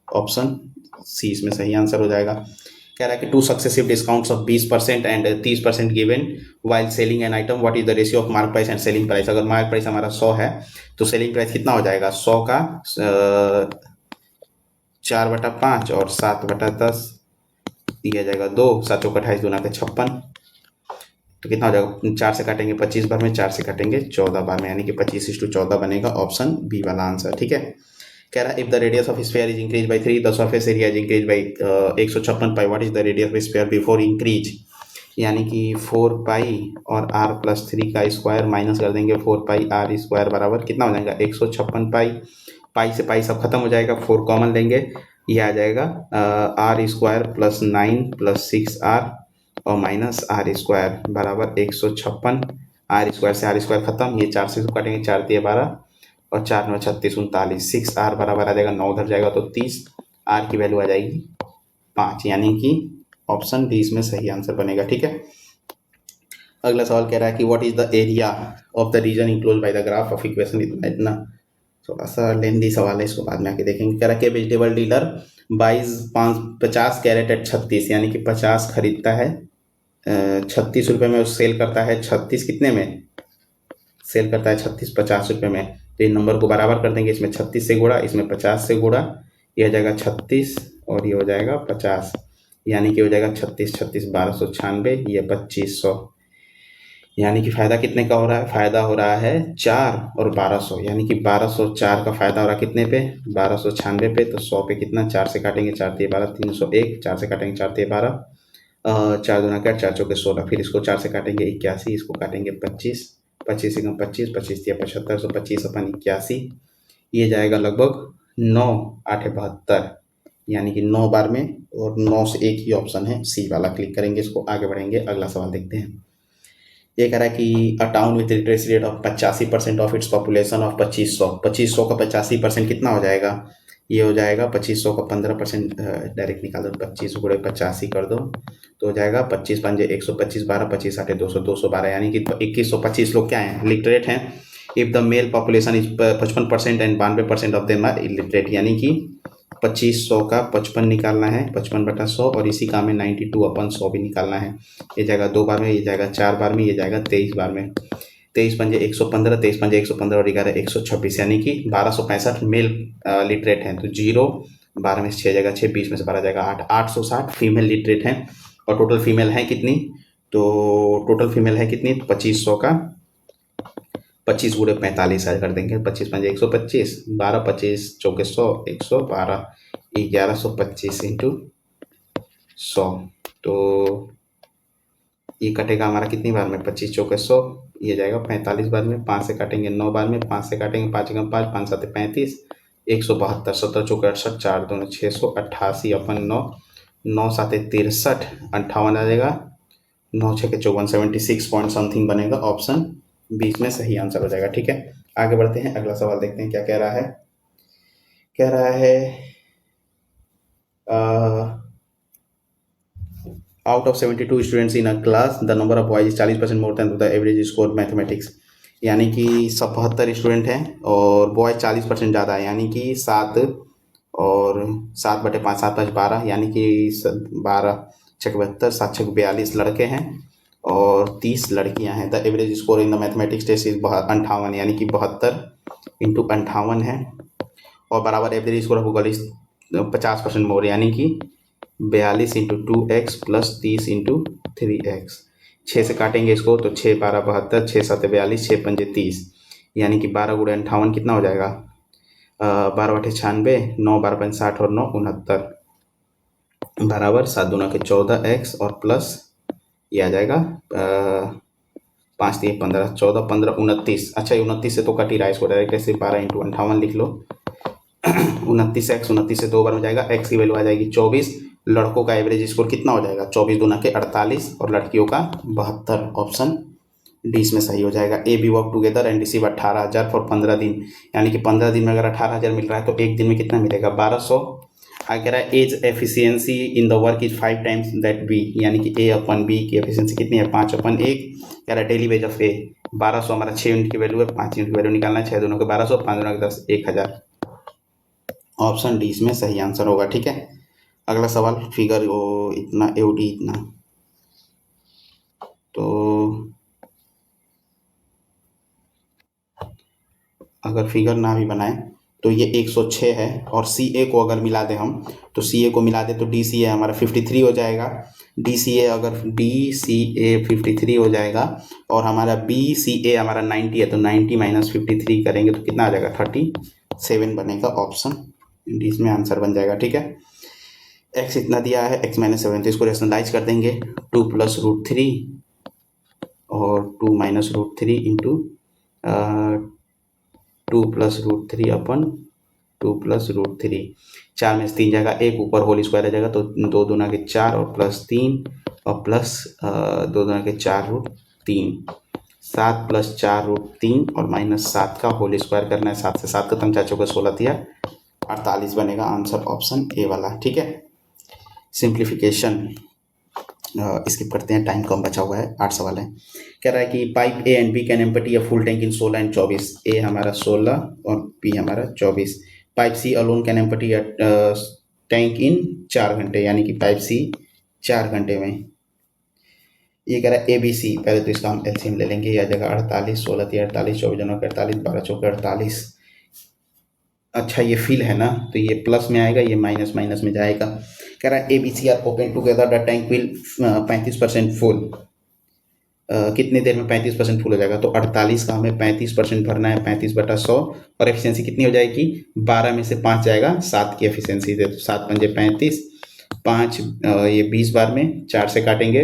ऑप्शन सी इसमें सही आंसर हो जाएगा। कह रहा है कि 2 successive discounts of 20% and 30% given while selling an item, what is the ratio of mark price and selling price. अगर मार्क प्राइस हमारा 100 है तो सेलिंग प्राइस कितना हो जाएगा, 100 का 4/5 और 7/10, दिया जाएगा 2, 7 चौक 28 दूना के 56, तो कितना हो जाएगा, 4 से काटेंगे 25 बार में, 4 से काटेंगे 14 बार में, यानी कि 25:14 बनेगा। ऑप्शन बी वाला आंसर। ठीक है, कह रहा है if the radius of sphere is increase by 3, the surface area is increase by 156 pi, what is the radius of sphere before increase, यानी कि 4 पाई और r+3 का स्क्वायर माइनस कर देंगे 4 पाई r स्क्वायर बराबर कितना हो जाएगा 156 पाई, पाई से पाई सब खत्म हो जाएगा, 4 कॉमन लेंगे, ये आ जाएगा r स्क्वायर + 9 + 6r और माइनस r स्क्वायर बराबर 156, r स्क्वायर से r स्क्वायर खत्म, ये 4 से काटेंगे, 4 × 12 और 4 × 9 = 36 39, 6r बराबर आ जाएगा 9 उधर जाएगा तो 30, r की वैल्यू आ जाएगी 5, यानी कि ऑप्शन डी इसमें सही आंसर बनेगा। ठीक है, अगला सवाल कह रहा है कि what is the area of the region enclose by the graph of equation. इतना थोड़ा सा लेंदी सवाल है, इसको बाद में आके देखेंगे। कह रहा है कि वेजिटेबल डीलर 50 कैरेट एट 36, यानी कि 50 खरीदता है 36 रुपये में, सेल करता है 36 कितने में, सेल करता है 36 50 रुपये में, तो इन नंबर को बराबर कर देंगे, इसमें 36 से गुणा, इसमें 50 से गुणा, ये हो जाएगा 36 और ये हो जाएगा 50, यानी कि हो जाएगा 36 36 1296, ये 2500, यानी कि फ़ायदा कितने का हो रहा है? फ़ायदा हो रहा है 4 और 1200, यानी कि 1204 का फ़ायदा हो रहा है कितने पे? 1296 पे। तो 100 पे कितना? 4 से काटेंगे, 4 तिये 12, 301, 4 से काटेंगे, 4 तिये 12, 4 दूना क्या? 4 चौके 16, फिर इसको 4 से काटेंगे 81, इसको काटेंगे 25, 25 एकम 25, 25 तिया 75, 125 अपन 81, ये जाएगा लगभग 9 8 72, यानी कि 9 बार में, और 9 से एक ही ऑप्शन है सी वाला, क्लिक करेंगे इसको, आगे बढ़ेंगे, अगला सवाल देखते हैं। ये कह रहा है कि अ town with literacy rate of 85% of its population of 2500, 2500 का 85% कितना हो जाएगा? ये हो जाएगा 2500 का 15%, डायरेक्ट निकाल दो, 25 गुणे 85 कर दो तो हो जाएगा 25 पंजे 125, 12 25 आठे 200, 212, यानी कि 2125 लोग क्या हैं? लिटरेट हैं। If the male population is 55% and 92% of them are illiterate, यानी कि 2500 का 55 निकालना है, 55/100, और इसी काम में 92/100 भी निकालना है। ये जाएगा 2 बार में, ये जाएगा 4 बार में, ये जाएगा 23 बार में। 23 पंजे 115, 23 पंजे 115 और 11 126, यानी कि 1265 मेल लिटरेट हैं। तो 0 12 में से 6 जाएगा 6, 20 में से 12 जाएगा 8, 860 फीमेल लिटरेट हैं। और टोटल फीमेल है कितनी? तो टोटल फीमेल है कितनी? 2500 का 25 गुणे 45 कर देंगे, 25 पंजे 125, 12 25 चौके 100, 112, 1125 इंटू 100। तो ये कटेगा हमारा कितनी बार में? 25 चौके 100, ये जाएगा 45 बार में। 5 से काटेंगे 9 बार में, 5 से काटेंगे 5 एकम 5, 5 7 35, 172, 17 चौके 68, 4 दूनी 688 अपन 9, 9 7 63, 58 आ जाएगा, 9 6 54, 76 पॉइंट समथिंग बनेगा। ऑप्शन 20 में सही आंसर हो जाएगा। ठीक है, आगे बढ़ते हैं, अगला सवाल देखते हैं क्या कह रहा है। कह रहा है out of 72 students in a class the number of boys is 40% more than the average score mathematics, यानी कि 72 स्टूडेंट हैं और बॉयज 40% ज़्यादा है, यानी कि 7 और 7/5, 7 5 12, यानी कि 12 छक 72, 7 छक 42 लड़के हैं और 30 लड़कियां हैं। The average score in the mathematics test is 58, यानी कि 72 इंटू 58 है, और बराबर average score of Google is 50% more, यानी कि 42 into 2x plus 30 into 3x। 6 से काटेंगे इसको तो 6 12 72, 6 7 42, 6 पंजे 30, यानी कि 12 गुणे 58 कितना हो जाएगा? 12 8 96, 9 12 5 60 और 9 69, बराबर 7 दूना के 14x और प्लस ये आ जाएगा 5 3 15, 14 15 29। अच्छा, 29 से तो कट ही रहा है, इसको डायरेक्ट ऐसे 12 इंटू 58 लिख लो। 29x 29 से 2 बार में जाएगा, x की वैल्यू आ जाएगी 24। लड़कों का एवरेज स्कोर कितना हो जाएगा? 24 दूना के 48 और लड़कियों का 72। ऑप्शन डी इसमें सही हो जाएगा। A B work together and receive 18,000 for 15 दिन, यानी कि 15 दिन में अगर 18,000 मिल रहा है तो एक दिन में कितना मिलेगा? 1200। आगे कह रहा है as efficiency in the work is 5 times that B, यानी कि ए अपन बी की एफिशिएंसी कितनी है? 5/1। कह रहा है डेली वेज ऑफ ए 1200, हमारा 6 यूनिट की वैल्यू है, 5 यूनिट की वैल्यू निकालना है। 6 दोनों के 1200, 5 दोनों के 10, 1000। ऑप्शन डी इसमें सही आंसर होगा। ठीक है, अगला सवाल, फिगर इतना एओडी इतना, तो अगर फिगर ना भी बनाए तो ये 106 है, और सी ए को अगर मिला दे हम, तो सी ए को मिला दे तो डी सी ए हमारा 53 हो जाएगा। डी सी ए अगर डी सी ए 53 हो जाएगा, और हमारा बी सी ए हमारा 90 है, तो 90 माइनस 53 करेंगे तो कितना आ जाएगा? 37 बनेगा। ऑप्शन डी इसमें आंसर बन जाएगा। ठीक है, एक्स इतना दिया है, x माइनस 7, तो इसको रेशनलाइज कर देंगे, 2 प्लस रूट 3 और 2 minus root 3 into 2 plus root 3 upon 2 plus root 3। 4 में से 3 जाएगा, एक ऊपर होल स्क्वायर आ जाएगा, तो 2 दूना के 4 और प्लस 3 और प्लस 2 दूना के 4 रूट 3, 7 प्लस 4 रूट 3 और माइनस 7 का होल स्क्वायर करना है। 7 से 7 खत्म, 4 चौके 16 दिया 48 बनेगा। आंसर ऑप्शन ए वाला। ठीक है, सिंप्लीफिकेशन स्किप करते हैं, टाइम कम बचा हुआ है, 8 सवाल है। कह रहा है कि pipe A and B can empty a full tank in 16 and 24। A हमारा 16 और बी हमारा 24। Pipe C alone can empty a tank in 4 घंटे, यानी कि पाइप सी 4 घंटे में। ये कह रहा है ए बी सी, पहले तो इसका हम एलसीएम ले लेंगे, यह जगह 48, 16 3 48, 24 जनों के 48, 12 चौके 48। अच्छा, ये फिल है ना, तो ये प्लस में आएगा, ये माइनस माइनस में जाएगा। कह रहा है A B C are open together the tank will 35% full. कितने देर में 35% फुल हो जाएगा, तो 48 का हमें 35% भरना है, 35/100, और एफिशिएंसी कितनी हो जाएगी, 12 में से 5 जाएगा, 7 की एफिशिएंसी दे, तो 7 पंजे 35, 5 ये 20 बार में, 4 से काटेंगे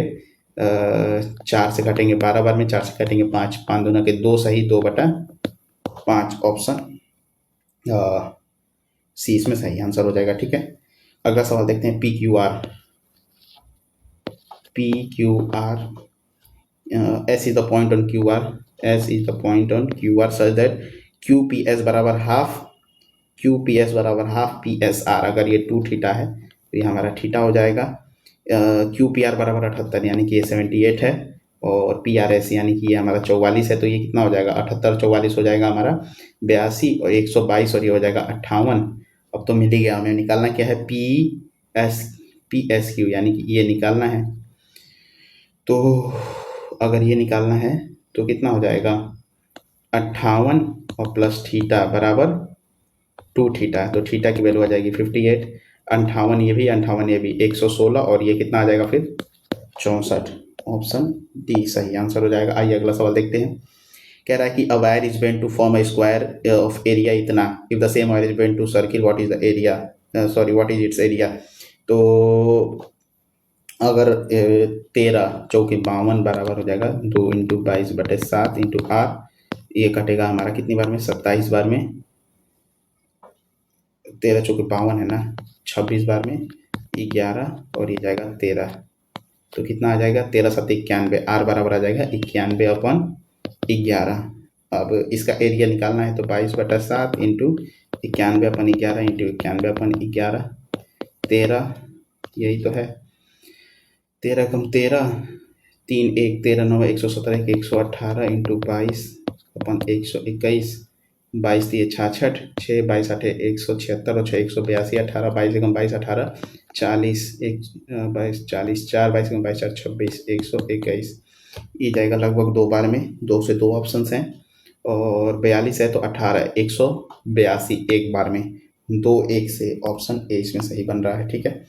4 से काटेंगे 12 बार में, 4 से काटेंगे 5, 5 दूना के 2 सही, 2/5 ऑप्शन सी इसमें सही आंसर हो जाएगा। ठीक है, अगला सवाल देखते हैं। P Q R S is the point on QR. S is the point on QR such that QPS बराबर हाफ PSR। अगर ये 2 थीटा है तो ये हमारा थीटा हो जाएगा। QPR बराबर 78 यानी कि ये 78 है, और PRS यानी कि ये हमारा 44 है, तो ये कितना हो जाएगा, 78 44 हो जाएगा हमारा 82, और 122 और ये हो जाएगा 58। अब तो मिल ही गया, हमें निकालना क्या है, PSQ यानी कि ये निकालना है। तो अगर ये निकालना है तो कितना हो जाएगा, 58 और प्लस थीटा बराबर 2 थीटा, तो थीटा की वैल्यू आ जाएगी 58, 58 ये भी 116, और ये कितना आ जाएगा फिर 64। ऑप्शन डी सही आंसर हो जाएगा। आइए अगला सवाल देखते हैं। कह रहा है कि a wire is bent to form a square of area इतना, if the same wire is bent to circle what is the area, what is its area. तो अगर 13 चौके 52 बराबर हो जाएगा 2 × 22/7 × R, ये कटेगा हमारा कितनी बार में, 27 बार में, 13 चौके 52 है ना, 26 बार में 11, और ये जाएगा 13, तो कितना आ जाएगा, 13 7 91, R बराबर आ जाएगा 91/11। अब इसका एरिया निकालना है, तो 22/7 × 91/11 × 91/11, 13, यही तो है, 13 कम 13, 3 1 13 9 117 118 × 22/121, 22 ये 66, 6 22 8 176 और 6 182, 18 22 एकम 22 18 40, 22 40 4 22 एकम 22 4 26 121, ये जाएगा लगभग 2 बार में, 2 से 2 ऑप्शन हैं, और 42 है तो 18 182 एक बार में, 2 1 से ऑप्शन ए इसमें सही बन रहा है। ठीक है,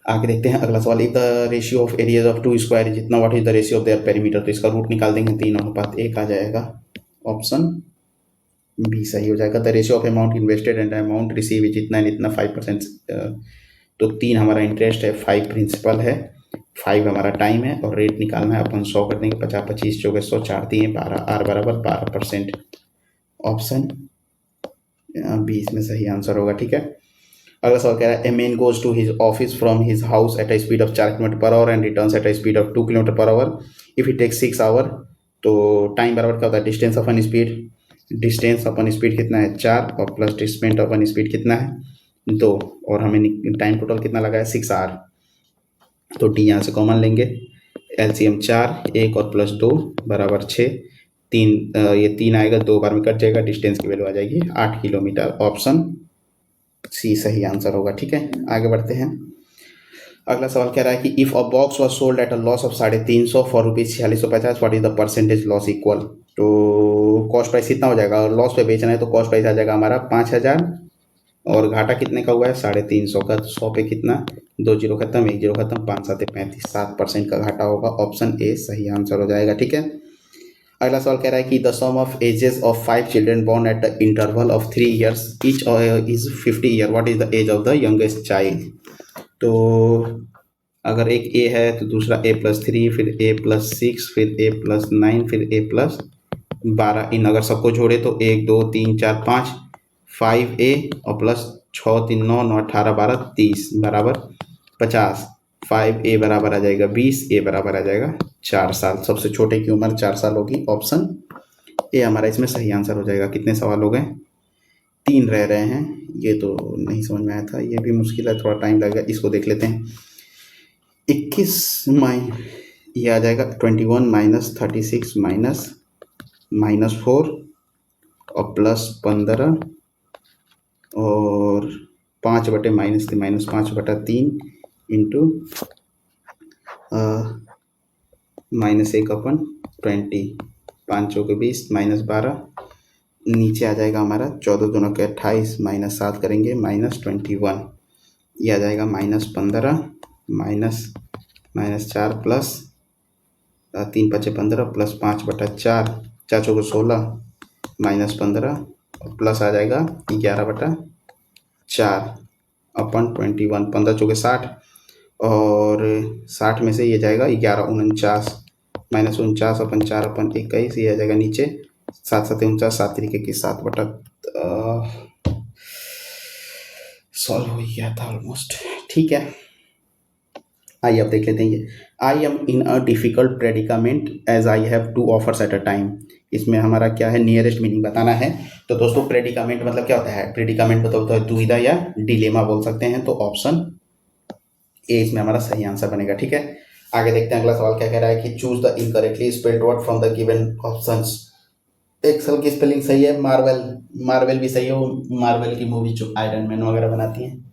आगे देखते हैं अगला सवाल। If the ratio of areas of 2 square is इतना, what is the ratio of their perimeter, तो इसका रूट निकाल देंगे, 3:1 आ जाएगा, ऑप्शन बी सही हो जाएगा। The ratio of amount invested and amount receive is इतना एंड इतना 5%, तो 3 हमारा इंटरेस्ट है, 5 प्रिंसिपल है, 5 हमारा टाइम है, और रेट निकालना है, अपन 100 कर देंगे, 50 25 चौके 100 4 दिए 12, R बराबर 12%, ऑप्शन बी इसमें सही आंसर होगा। ठीक है, अगला सवाल कह रहा है, a man goes to his office from his house at a speed of 4 km/h and returns at a speed of 2 km/h if he takes 6 hour. तो टाइम बराबर क्या होता है, distance upon speed, distance upon speed कितना है 4, और plus distance upon speed कितना है 2, और हमें टाइम टोटल कितना लगा है 6 आवर, तो डी यहाँ से कॉमन लेंगे, एलसीएम 4 1 और प्लस 2 बराबर 6, 3 ये 3 आएगा, 2 बार में कट जाएगा, डिस्टेंस की वैल्यू आ जाएगी 8 किलोमीटर, ऑप्शन सी सही आंसर होगा। ठीक है, आगे बढ़ते हैं। अगला सवाल कह रहा है कि if a box was sold at a loss of 350 for ₹4650, what is the percentage loss equal. तो कॉस्ट प्राइस कितना हो जाएगा, और लॉस पे बेचना है तो कॉस्ट प्राइस आ जाएगा हमारा 5000, और घाटा कितने का हुआ है 350 का, तो 100 पे कितना, 2 जीरो खत्म, 1 जीरो खत्म, 5 7 35, 7% का घाटा होगा, ऑप्शन ए सही आंसर हो जाएगा। ठीक है, अगला सवाल कह रहा है कि the sum of ages of 5 children born at the interval of 3 years each is 50 year, what is the age of the youngest child. तो अगर एक ए है तो दूसरा A+3, फिर A+6, फिर A+9, फिर A+12, इन अगर सबको जोड़े तो 1 2 3 4 5, 5A और प्लस 6 3 9 9 18 12 30 बराबर 50, 5A बराबर आ जाएगा 20, A बराबर आ जाएगा 4 साल, सबसे छोटे की उम्र 4 साल होगी, ऑप्शन ए हमारा इसमें सही आंसर हो जाएगा। कितने सवाल हो गए, 3 रह रहे हैं, ये तो नहीं समझ में आया था, ये भी मुश्किल है, थोड़ा टाइम लगेगा, इसको देख लेते हैं। 21 ये आ जाएगा 21 - 36 -4 और +15 और 5/-3 इंटू -1/20, 5 चौके 20 -12, नीचे आ जाएगा हमारा 14 दूना के 28 -7 करेंगे -21, ये आ जाएगा -15 -4 प्लस 3 5 15 प्लस 5/4, 4 चौके 16 माइनस 15 और प्लस आ जाएगा 11/4 अपन 21, 15 चौके 60 और 60 में से ये जाएगा 11 49 माइनस 49 अपन 4 अपन 21, ये आ जाएगा नीचे 7 7 49, 7 3 21, 7 सॉल्व हो गया था ऑलमोस्ट। ठीक है, आइए अब देख लेते हैं ये। I am in a difficult predicament as I have 2 offers at a time. इसमें हमारा क्या है, नियरेस्ट मीनिंग बताना है। तो दोस्तों प्रेडिकामेंट मतलब क्या होता है, प्रेडिकामेंट मतलब होता है दुविधा या डिलेमा बोल सकते हैं। तो ऑप्शन ए इसमें हमारा सही आंसर बनेगा। ठीक है, आगे देखते हैं अगला सवाल क्या कह रहा है कि choose the incorrectly spelled word from the given options. Excel की स्पेलिंग सही है, मार्वल मार्वल भी सही है, वो मार्वल की मूवी जो आयरन मैन वगैरह बनाती हैं।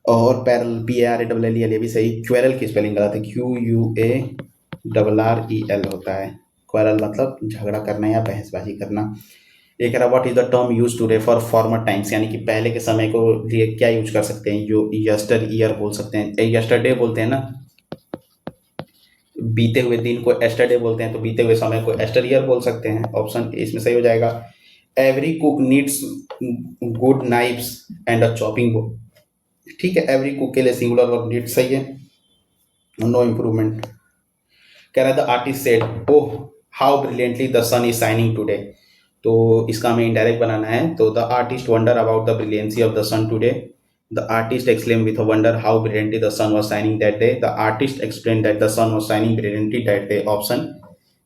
और पैरल PARALL ये भी सही। क्वेरल की स्पेलिंग गलत है, QUARREL होता है। क्वेरल मतलब झगड़ा करना या बहसबाजी करना। ये कह रहा what is the term use to refer former times, यानी कि पहले के समय को लिए क्या यूज कर सकते हैं। जो यस्टर ईयर बोल सकते हैं, यस्टरडे बोलते हैं ना, बीते हुए दिन को एस्टरडे बोलते हैं, तो बीते हुए समय को एस्टर ईयर बोल सकते हैं। ऑप्शन इसमें सही हो जाएगा। Every cook needs good knifes and a chopping board. ठीक है, एवरी कुक के लिए सिंगुलर वर्ब नीड सही है, नो इम्प्रूवमेंट। कह रहा है the artist said oh how brilliantly the sun is shining today. तो इसका हमें इनडायरेक्ट बनाना है। तो the artist wonder about the brilliancy of the sun today. The artist explain with wonder how brilliantly the sun was shining that day. The artist explain that the sun was shining brilliantly that day. Option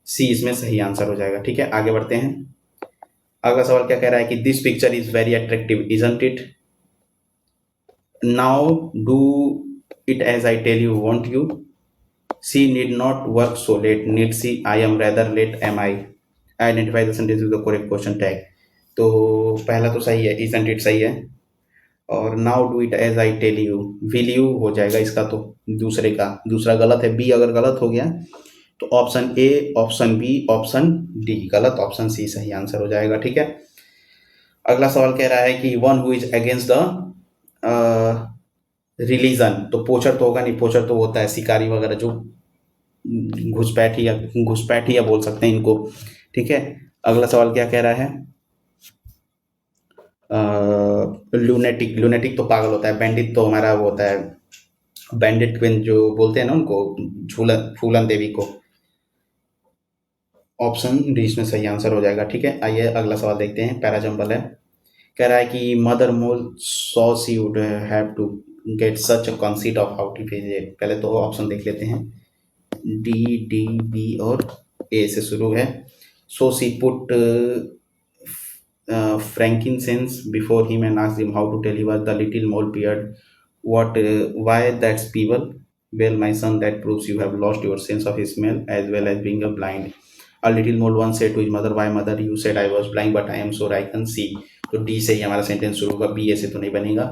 C इसमें सही answer हो जाएगा। ठीक है, आगे बढ़ते हैं। अगला सवाल क्या कह रहा है कि this picture is very attractive isn't it. Now do it as I tell you, won't you? She need not work so late. Need she? I am rather late. Am I? Identify the sentence with the correct question tag. तो पहला तो सही है, isn't it सही है। और now do it as I tell you, will you हो जाएगा इसका। तो दूसरे का दूसरा गलत है, बी अगर गलत हो गया तो option A, option B, option D गलत, ऑप्शन सी सही आंसर हो जाएगा। ठीक है, अगला सवाल कह रहा है कि one who is against the religion. तो पोचर तो होगा नहीं, पोचर तो होता है शिकारी वगैरह जो घुसपैठिया बोल सकते हैं इनको। ठीक है, अगला सवाल क्या कह रहा है, लूनेटिक। लूनेटिक तो पागल होता है, बैंडिट तो हमारा वो होता है, बैंडिट क्वीन जो बोलते हैं ना उनको, फूलन देवी को। ऑप्शन डी इसमें सही आंसर हो जाएगा। ठीक है, आइए अगला सवाल देखते हैं। पैराजम्बल है, कह रहा है कि mother mole saw she would have to get such a conceit of how to face it. पहले तो ऑप्शन देख लेते हैं, डी डी बी और ए से शुरू है। So she put frankincense before him and asked him how to tell he was the little mole peered what why that's people. Well my son, that proves you have lost your sense of smell as well as being a blind. A little mole once said to his mother, why mother, you said I was blind but I am sure I can see. तो D से ही हमारा sentence शुरू होगा, B ए से तो नहीं बनेगा।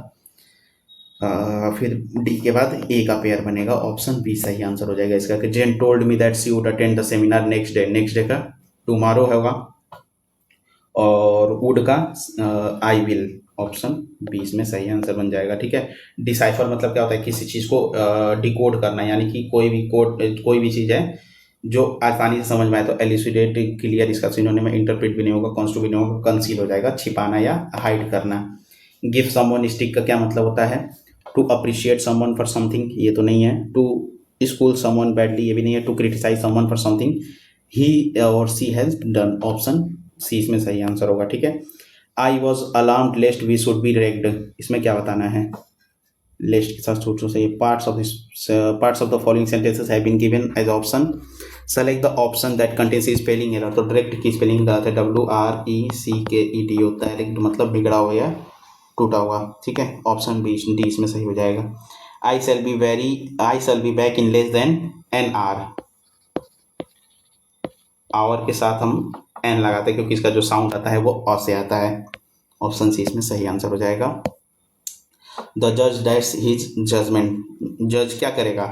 फिर डी के बाद ए का पेयर बनेगा, ऑप्शन बी सही आंसर हो जाएगा इसका। Jane told me that she would attend the seminar next day. Next day का टुमारो होगा, और वुड का आई विल, ऑप्शन बी इसमें सही आंसर बन जाएगा। ठीक है, डिसाइफर मतलब क्या होता है, किसी चीज़ को डिकोड करना, यानी कि कोई भी चीज़ है जो आसानी से समझ में आए। तो एलिसिडेट, क्लियर इसका सिनोनिम में, इंटरप्रेट भी नहीं होगा, कॉन्स्टू भी नहीं होगा, कंसील हो जाएगा, छिपाना या हाइड करना। गिव समवन स्टिक का क्या मतलब होता है, to appreciate someone for something, ये तो नहीं है। टू स्कूल समवन बैडली, ये भी नहीं है। To criticise someone for something he or she has done, option C इसमें सही आंसर होगा। ठीक है, I was alarmed lest we should be ragged, इसमें क्या बताना है, लेस्ट के साथ सोचो सही। Parts of the following sentences have been given as option, select the option that contains spelling error. तो डायरेक्ट की स्पेलिंग गलत है, WRECKED होता है, रेक्ट मतलब बिगड़ा हुआ या टूटा हुआ। ठीक है, ऑप्शन बी डी इसमें सही हो जाएगा। I shall be back in less than an hour. Hour के साथ हम एन लगाते हैं क्योंकि इसका जो साउंड आता है वो अ से आता है, ऑप्शन सी इसमें सही आंसर हो जाएगा। द जज डैट्स हिज जजमेंट। जज क्या करेगा,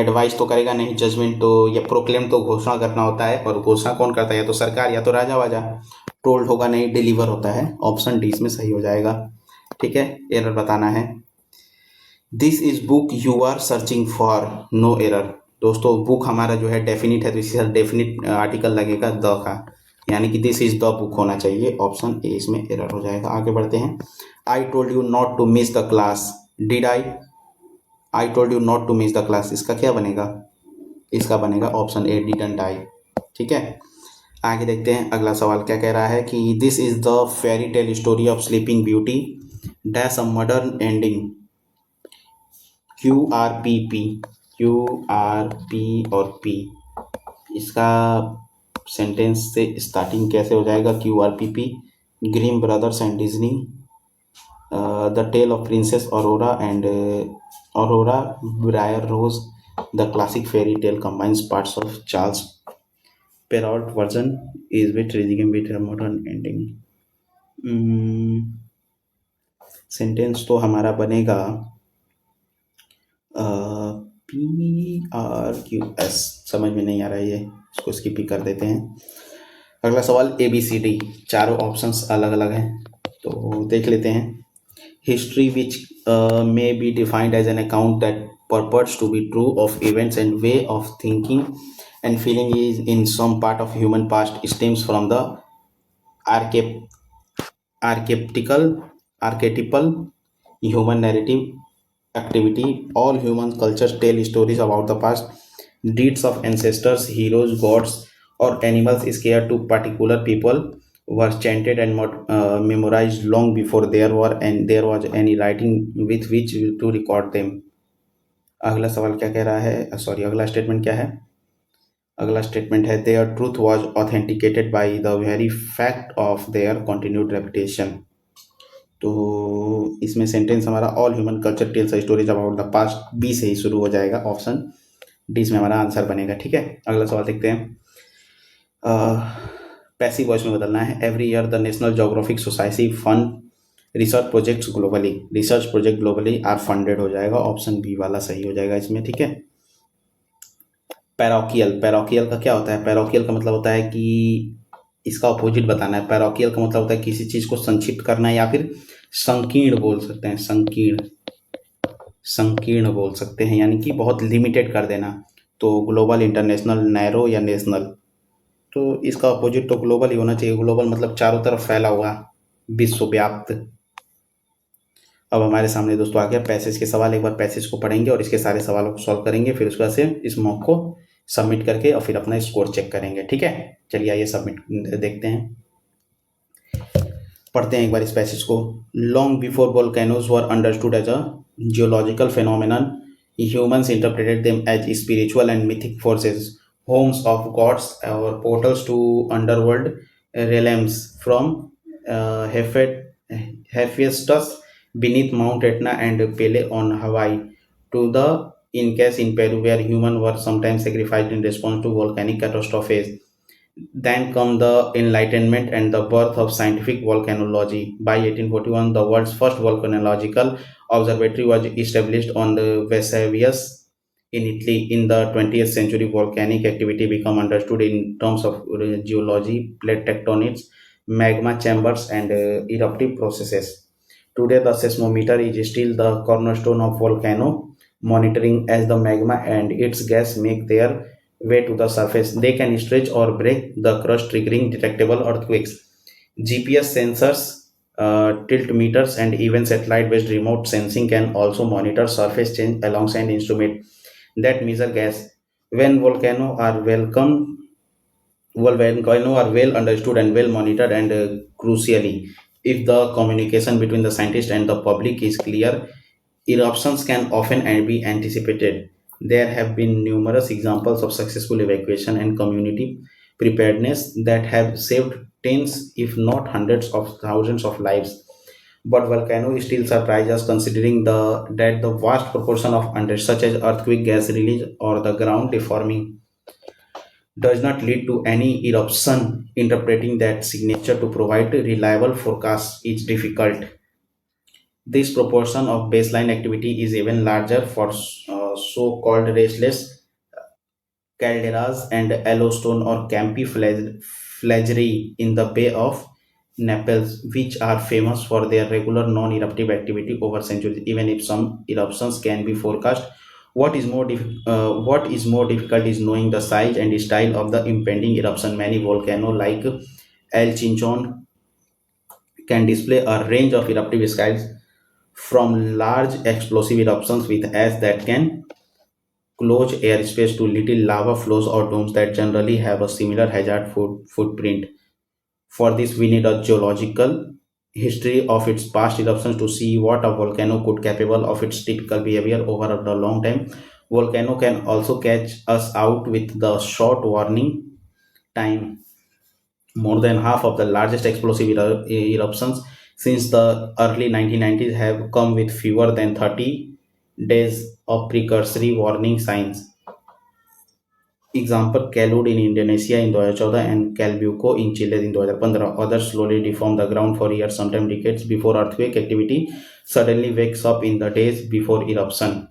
एडवाइस तो करेगा नहीं, जजमेंट तो या प्रोक्लेम तो घोषणा करना होता है, और घोषणा कौन करता है, या तो सरकार या तो राजा वाजा। टोल्ड होगा नहीं, डिलीवर होता है, ऑप्शन डी इसमें सही हो जाएगा। ठीक है, एरर बताना है। This is book you are searching for, no error. दोस्तों बुक हमारा जो है डेफिनिट है, तो इसी तरह डेफिनिट आर्टिकल लगेगा द का, यानी कि दिस इज द बुक होना चाहिए। ऑप्शन ए इसमें एरर हो जाएगा। आगे बढ़ते हैं। I told you not to miss the class, did I told you not to miss the class, इसका क्या बनेगा? इसका बनेगा ऑप्शन ए डिडंट आई। ठीक है, आगे देखते हैं अगला सवाल क्या कह रहा है कि this is the fairy tale story of sleeping beauty dash a modern ending, QRPP, QRP और P, इसका सेंटेंस से स्टार्टिंग कैसे हो जाएगा? QRPP, Grimm brothers and Disney, the tale of princess Aurora and Aurora Briar Rose, the classic fairy tale combines parts of Charles Perrault version is with rising with modern ending. Sentence तो हमारा बनेगा PRQS, समझ में नहीं आ रहा है ये, इसको स्किप ही कर देते हैं। अगला सवाल ABCD, चारों ऑप्शंस अलग अलग हैं तो देख लेते हैं। History which may be defined as an account that purports to be true of events and way of thinking and feeling is in some part of human past stems from the archetypal human narrative activity. All human cultures tell stories about the past deeds of ancestors, heroes, gods, or animals scared to particular people were chanted and memorized long before there was any writing with which to record them. अगला सवाल क्या कह रहा है, sorry अगला statement क्या है? अगला स्टेटमेंट है their truth was authenticated by the very fact of their continued reputation. तो इसमें सेंटेंस हमारा all human culture tells stories about the past, B से ही शुरू हो जाएगा, ऑप्शन डी इसमें हमारा आंसर बनेगा। ठीक है, अगला सवाल देखते हैं। पैसिव वॉइस में बदलना है। Every year the National Geographic Society fund research projects globally, research project globally are funded हो जाएगा, ऑप्शन बी वाला सही हो जाएगा इसमें। ठीक है, पैरोकियल, पैरोकियल का क्या होता है? पैरोकियल का मतलब होता है कि इसका अपोजिट बताना है। पैरोकियल का मतलब होता है किसी चीज को संक्षिप्त करना है या फिर संकीर्ण बोल सकते हैं, संकीर्ण, संकीर्ण बोल सकते हैं, यानी कि बहुत लिमिटेड कर देना। तो ग्लोबल, इंटरनेशनल, नैरो या नेशनल, तो इसका अपोजिट तो ग्लोबल ही होना चाहिए। ग्लोबल मतलब चारों तरफ फैला हुआ, विश्वव्याप्त। अब हमारे सामने दोस्तों आ गया पैसेज के सवाल। एक बार पैसेज को पढ़ेंगे और इसके सारे सवालों को सॉल्व करेंगे, फिर उसके बाद से इस मॉक को सबमिट करके और फिर अपना स्कोर चेक करेंगे। ठीक है, चलिए आइए सबमिट देखते हैं, पढ़ते हैं एक बार इस पैसेज को। Long before volcanoes were understood as a geological phenomenon, humans interpreted them as spiritual and mythic forces, homes of gods or portals to underworld realms, from Hephaestus beneath Mount Etna and Pele on Hawaii to the Incas in Peru, where humans were sometimes sacrificed in response to volcanic catastrophes. Then come the Enlightenment and the birth of scientific volcanology. By 1841, the world's first volcanological observatory was established on the Vesuvius in Italy. In the 20th century, volcanic activity became understood in terms of geology, plate tectonics, magma chambers, and eruptive processes. Today, the seismometer is still the cornerstone of volcano monitoring, as the magma and its gas make their way to the surface. They can stretch or break the crust, triggering detectable earthquakes. GPS sensors, tilt meters, and even satellite-based remote sensing can also monitor surface change alongside instruments that measure gas. When volcano are well understood and well monitored, and crucially, if the communication between the scientist and the public is clear, eruptions can often be anticipated. There have been numerous examples of successful evacuation and community preparedness that have saved tens, if not hundreds of thousands of lives. But volcano still surprise us, considering that the vast proportion of under such as earthquake gas release or the ground deforming does not lead to any eruption. Interpreting that signature to provide reliable forecasts is difficult. This proportion of baseline activity is even larger for so-called restless calderas and Yellowstone or Campi Flagellai in the Bay of Naples, which are famous for their regular non-eruptive activity over centuries. Even if some eruptions can be forecast What is more difficult is knowing the size and style of the impending eruption. Many volcanoes like El Chinchon can display a range of eruptive styles, from large explosive eruptions with ash that can close airspace to little lava flows or domes that generally have a similar hazard footprint. For this, we need a geological history of its past eruptions to see what a volcano could capable of its typical behavior over the long time. Volcano can also catch us out with the short warning time. More than half of the largest explosive eruptions since the early 1990s have come with fewer than 30 days of precursory warning signs. Example, Calud in Indonesia in 2014 and Calbuco in Chile in 2015. Others slowly deform the ground for years, sometimes decades, before earthquake activity suddenly wakes up in the days before eruption.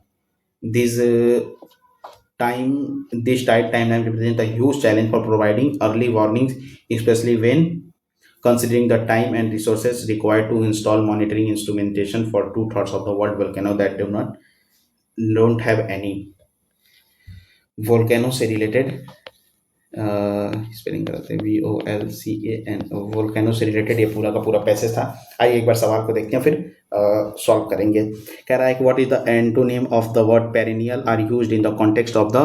This this tight timeline represents a huge challenge for providing early warnings, especially when considering the time and resources required to install monitoring instrumentation for two-thirds of the world volcano that don't have any. Volcano से related spelling करते हैं VOLCAN, volcano से related ये पूरा का पूरा passage था। आइए एक बार सवाल को देखते हैं, फिर सॉल्व करेंगे। कह रहा है कि what is the antonym of the word perennial are used in the context of the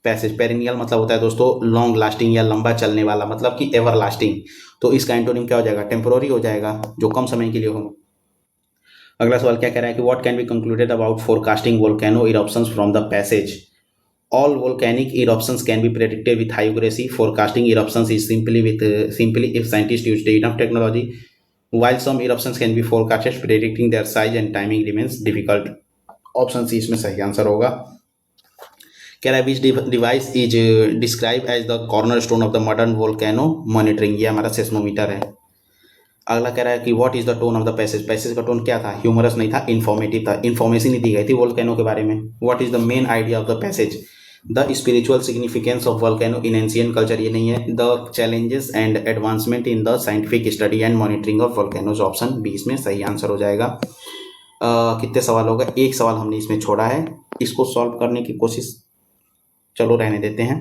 passage. Perennial मतलब होता है दोस्तों लॉन्ग लास्टिंग या लंबा चलने वाला, मतलब कि एवर लास्टिंग। तो इसका एंटोनिम क्या हो जाएगा? टेम्पोररी हो जाएगा, जो कम समय के लिए हो। अगला सवाल क्या कह रहा है कि what can be concluded about forecasting volcano eruptions from the passage. All volcanic eruptions can be predicted with high accuracy. Forecasting eruptions is simply if scientists use enough technology. While some eruptions can be forecasted, predicting their size and timing remains difficult. Option C इसमें सही answer होगा। कह रहा है which device is describe as the corner stone of the modern volcano monitoring. ये हमारा seismometer है। अगला कह रहा है कि what is the tone of the passage. Passage का टोन क्या था? ह्यूमरस नहीं था, इन्फॉर्मेटिव था। इन्फॉर्मेशन ही दी गई थी वोल्केनो के बारे में। What is the main idea of the passage. The spiritual significance of volcano in ancient culture, ये नहीं है। The challenges and advancement in the scientific study and monitoring of volcanoes, option B इसमें सही answer हो जाएगा। कितने सवाल हो गए? एक सवाल हमने इसमें छोड़ा है, इसको सॉल्व करने की कोशिश चलो रहने देते हैं।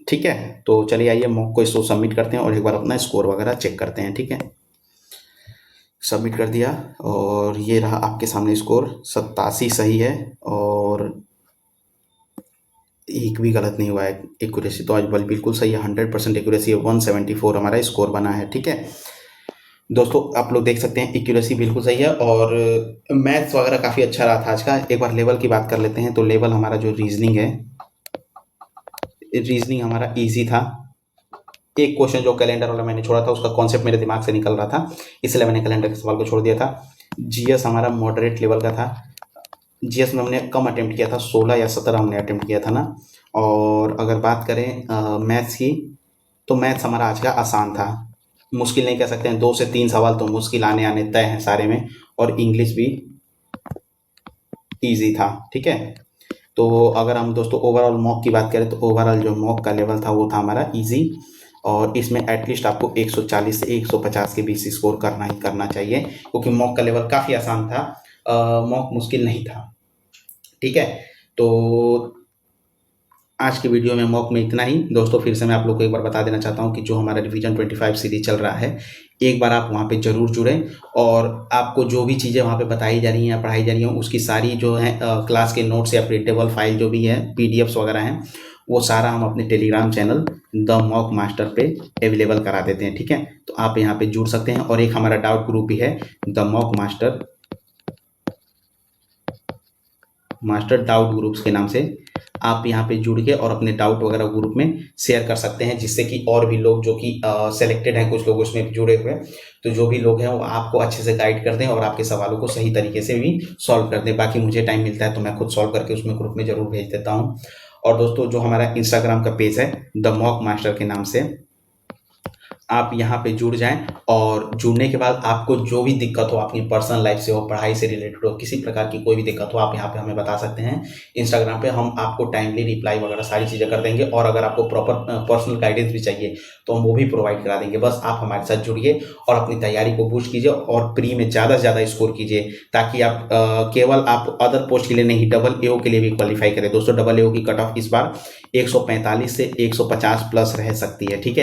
ठीक है, तो चलिए आइए मॉक को इसको सबमिट करते हैं और एक बार अपना स्कोर वगैरह चेक करते हैं। ठीक है, सबमिट कर दिया और ये रहा आपके सामने स्कोर। 87 सही है और एक भी गलत नहीं हुआ है। एक्यूरेसी तो आज बिल्कुल सही है, 100% एक्यूरेसी है। 174 हमारा स्कोर बना है। ठीक है दोस्तों, आप लोग देख सकते हैं एक्यूरेसी बिल्कुल सही है और मैथ्स वगैरह काफ़ी अच्छा रहा था आज का। एक बार लेवल की बात कर लेते हैं। तो लेवल हमारा जो रीजनिंग है, रीजनिंग हमारा इजी था। एक क्वेश्चन जो कैलेंडर वाला मैंने छोड़ा था उसका कॉन्सेप्ट मेरे दिमाग से निकल रहा था, इसलिए मैंने कैलेंडर के सवाल को छोड़ दिया था। जीएस हमारा मॉडरेट लेवल का था। जीएस में हमने कम अटेम्प्ट किया था, 16 या 17 हमने अटेम्प्ट किया था ना। और अगर बात करें मैथ्स की, तो मैथ्स हमारा आज का आसान था। मुश्किल नहीं कह सकते हैं, 2 से 3 सवाल तो मुश्किल आने तय हैं सारे में। और इंग्लिश भी ईजी था। ठीक है, तो अगर हम दोस्तों ओवरऑल मॉक की बात करें तो ओवरऑल जो मॉक का लेवल था वो था हमारा ईजी। और इसमें एटलीस्ट आपको 140 से 150 के बीच स्कोर करना ही करना चाहिए, क्योंकि मॉक का लेवल काफ़ी आसान था, मॉक मुश्किल नहीं था। ठीक है, तो आज की वीडियो में मॉक में इतना ही। दोस्तों फिर से मैं आप लोग को एक बार बता देना चाहता हूं कि जो हमारा रिवीजन 25 सीरीज चल रहा है, एक बार आप वहां पे ज़रूर जुड़ें और आपको जो भी चीज़ें वहां पे बताई जा रही हैं या पढ़ाई जा रही हैं उसकी सारी जो है क्लास के नोट्स या प्रिंटेबल फाइल जो भी है PDFs वगैरह हैं, वो सारा हम अपने Telegram channel the mock master पे अवेलेबल करा देते हैं। ठीक है, तो आप यहाँ पे जुड़ सकते हैं। और एक हमारा डाउट ग्रुप भी है, the mock master doubt groups के नाम से। आप यहाँ पे जुड़ के और अपने डाउट वगैरह ग्रुप में शेयर कर सकते हैं, जिससे कि और भी लोग जो कि सेलेक्टेड हैं, कुछ लोग उसमें जुड़े हुए, तो जो भी लोग हैं वो आपको अच्छे से गाइड कर दें और आपके सवालों को सही तरीके से भी सॉल्व कर दें। बाकी मुझे टाइम मिलता है तो मैं खुद सॉल्व करके उसमें ग्रुप में ज़रूर भेज देता हूँ। और दोस्तों जो हमारा इंस्टाग्राम का पेज है द मॉक मास्टर के नाम से, आप यहाँ पे जुड़ जाएं, और जुड़ने के बाद आपको जो भी दिक्कत हो, अपनी पर्सनल लाइफ से हो, पढ़ाई से रिलेटेड हो, किसी प्रकार की कोई भी दिक्कत हो, आप यहाँ पे हमें बता सकते हैं। इंस्टाग्राम पे हम आपको टाइमली रिप्लाई वगैरह सारी चीज़ें कर देंगे, और अगर आपको प्रॉपर पर्सनल गाइडेंस भी चाहिए तो हम वो भी प्रोवाइड करा देंगे। बस आप हमारे साथ जुड़िए और अपनी तैयारी को बूस्ट कीजिए और प्री में ज़्यादा से ज़्यादा स्कोर कीजिए, ताकि आप केवल आप अदर पोस्ट के लिए नहीं, डबल एओ के लिए भी क्वालिफाई करें। दोस्तों, डबल एओ की कट ऑफ इस बार 145 से 150 प्लस रह सकती है, ठीक है।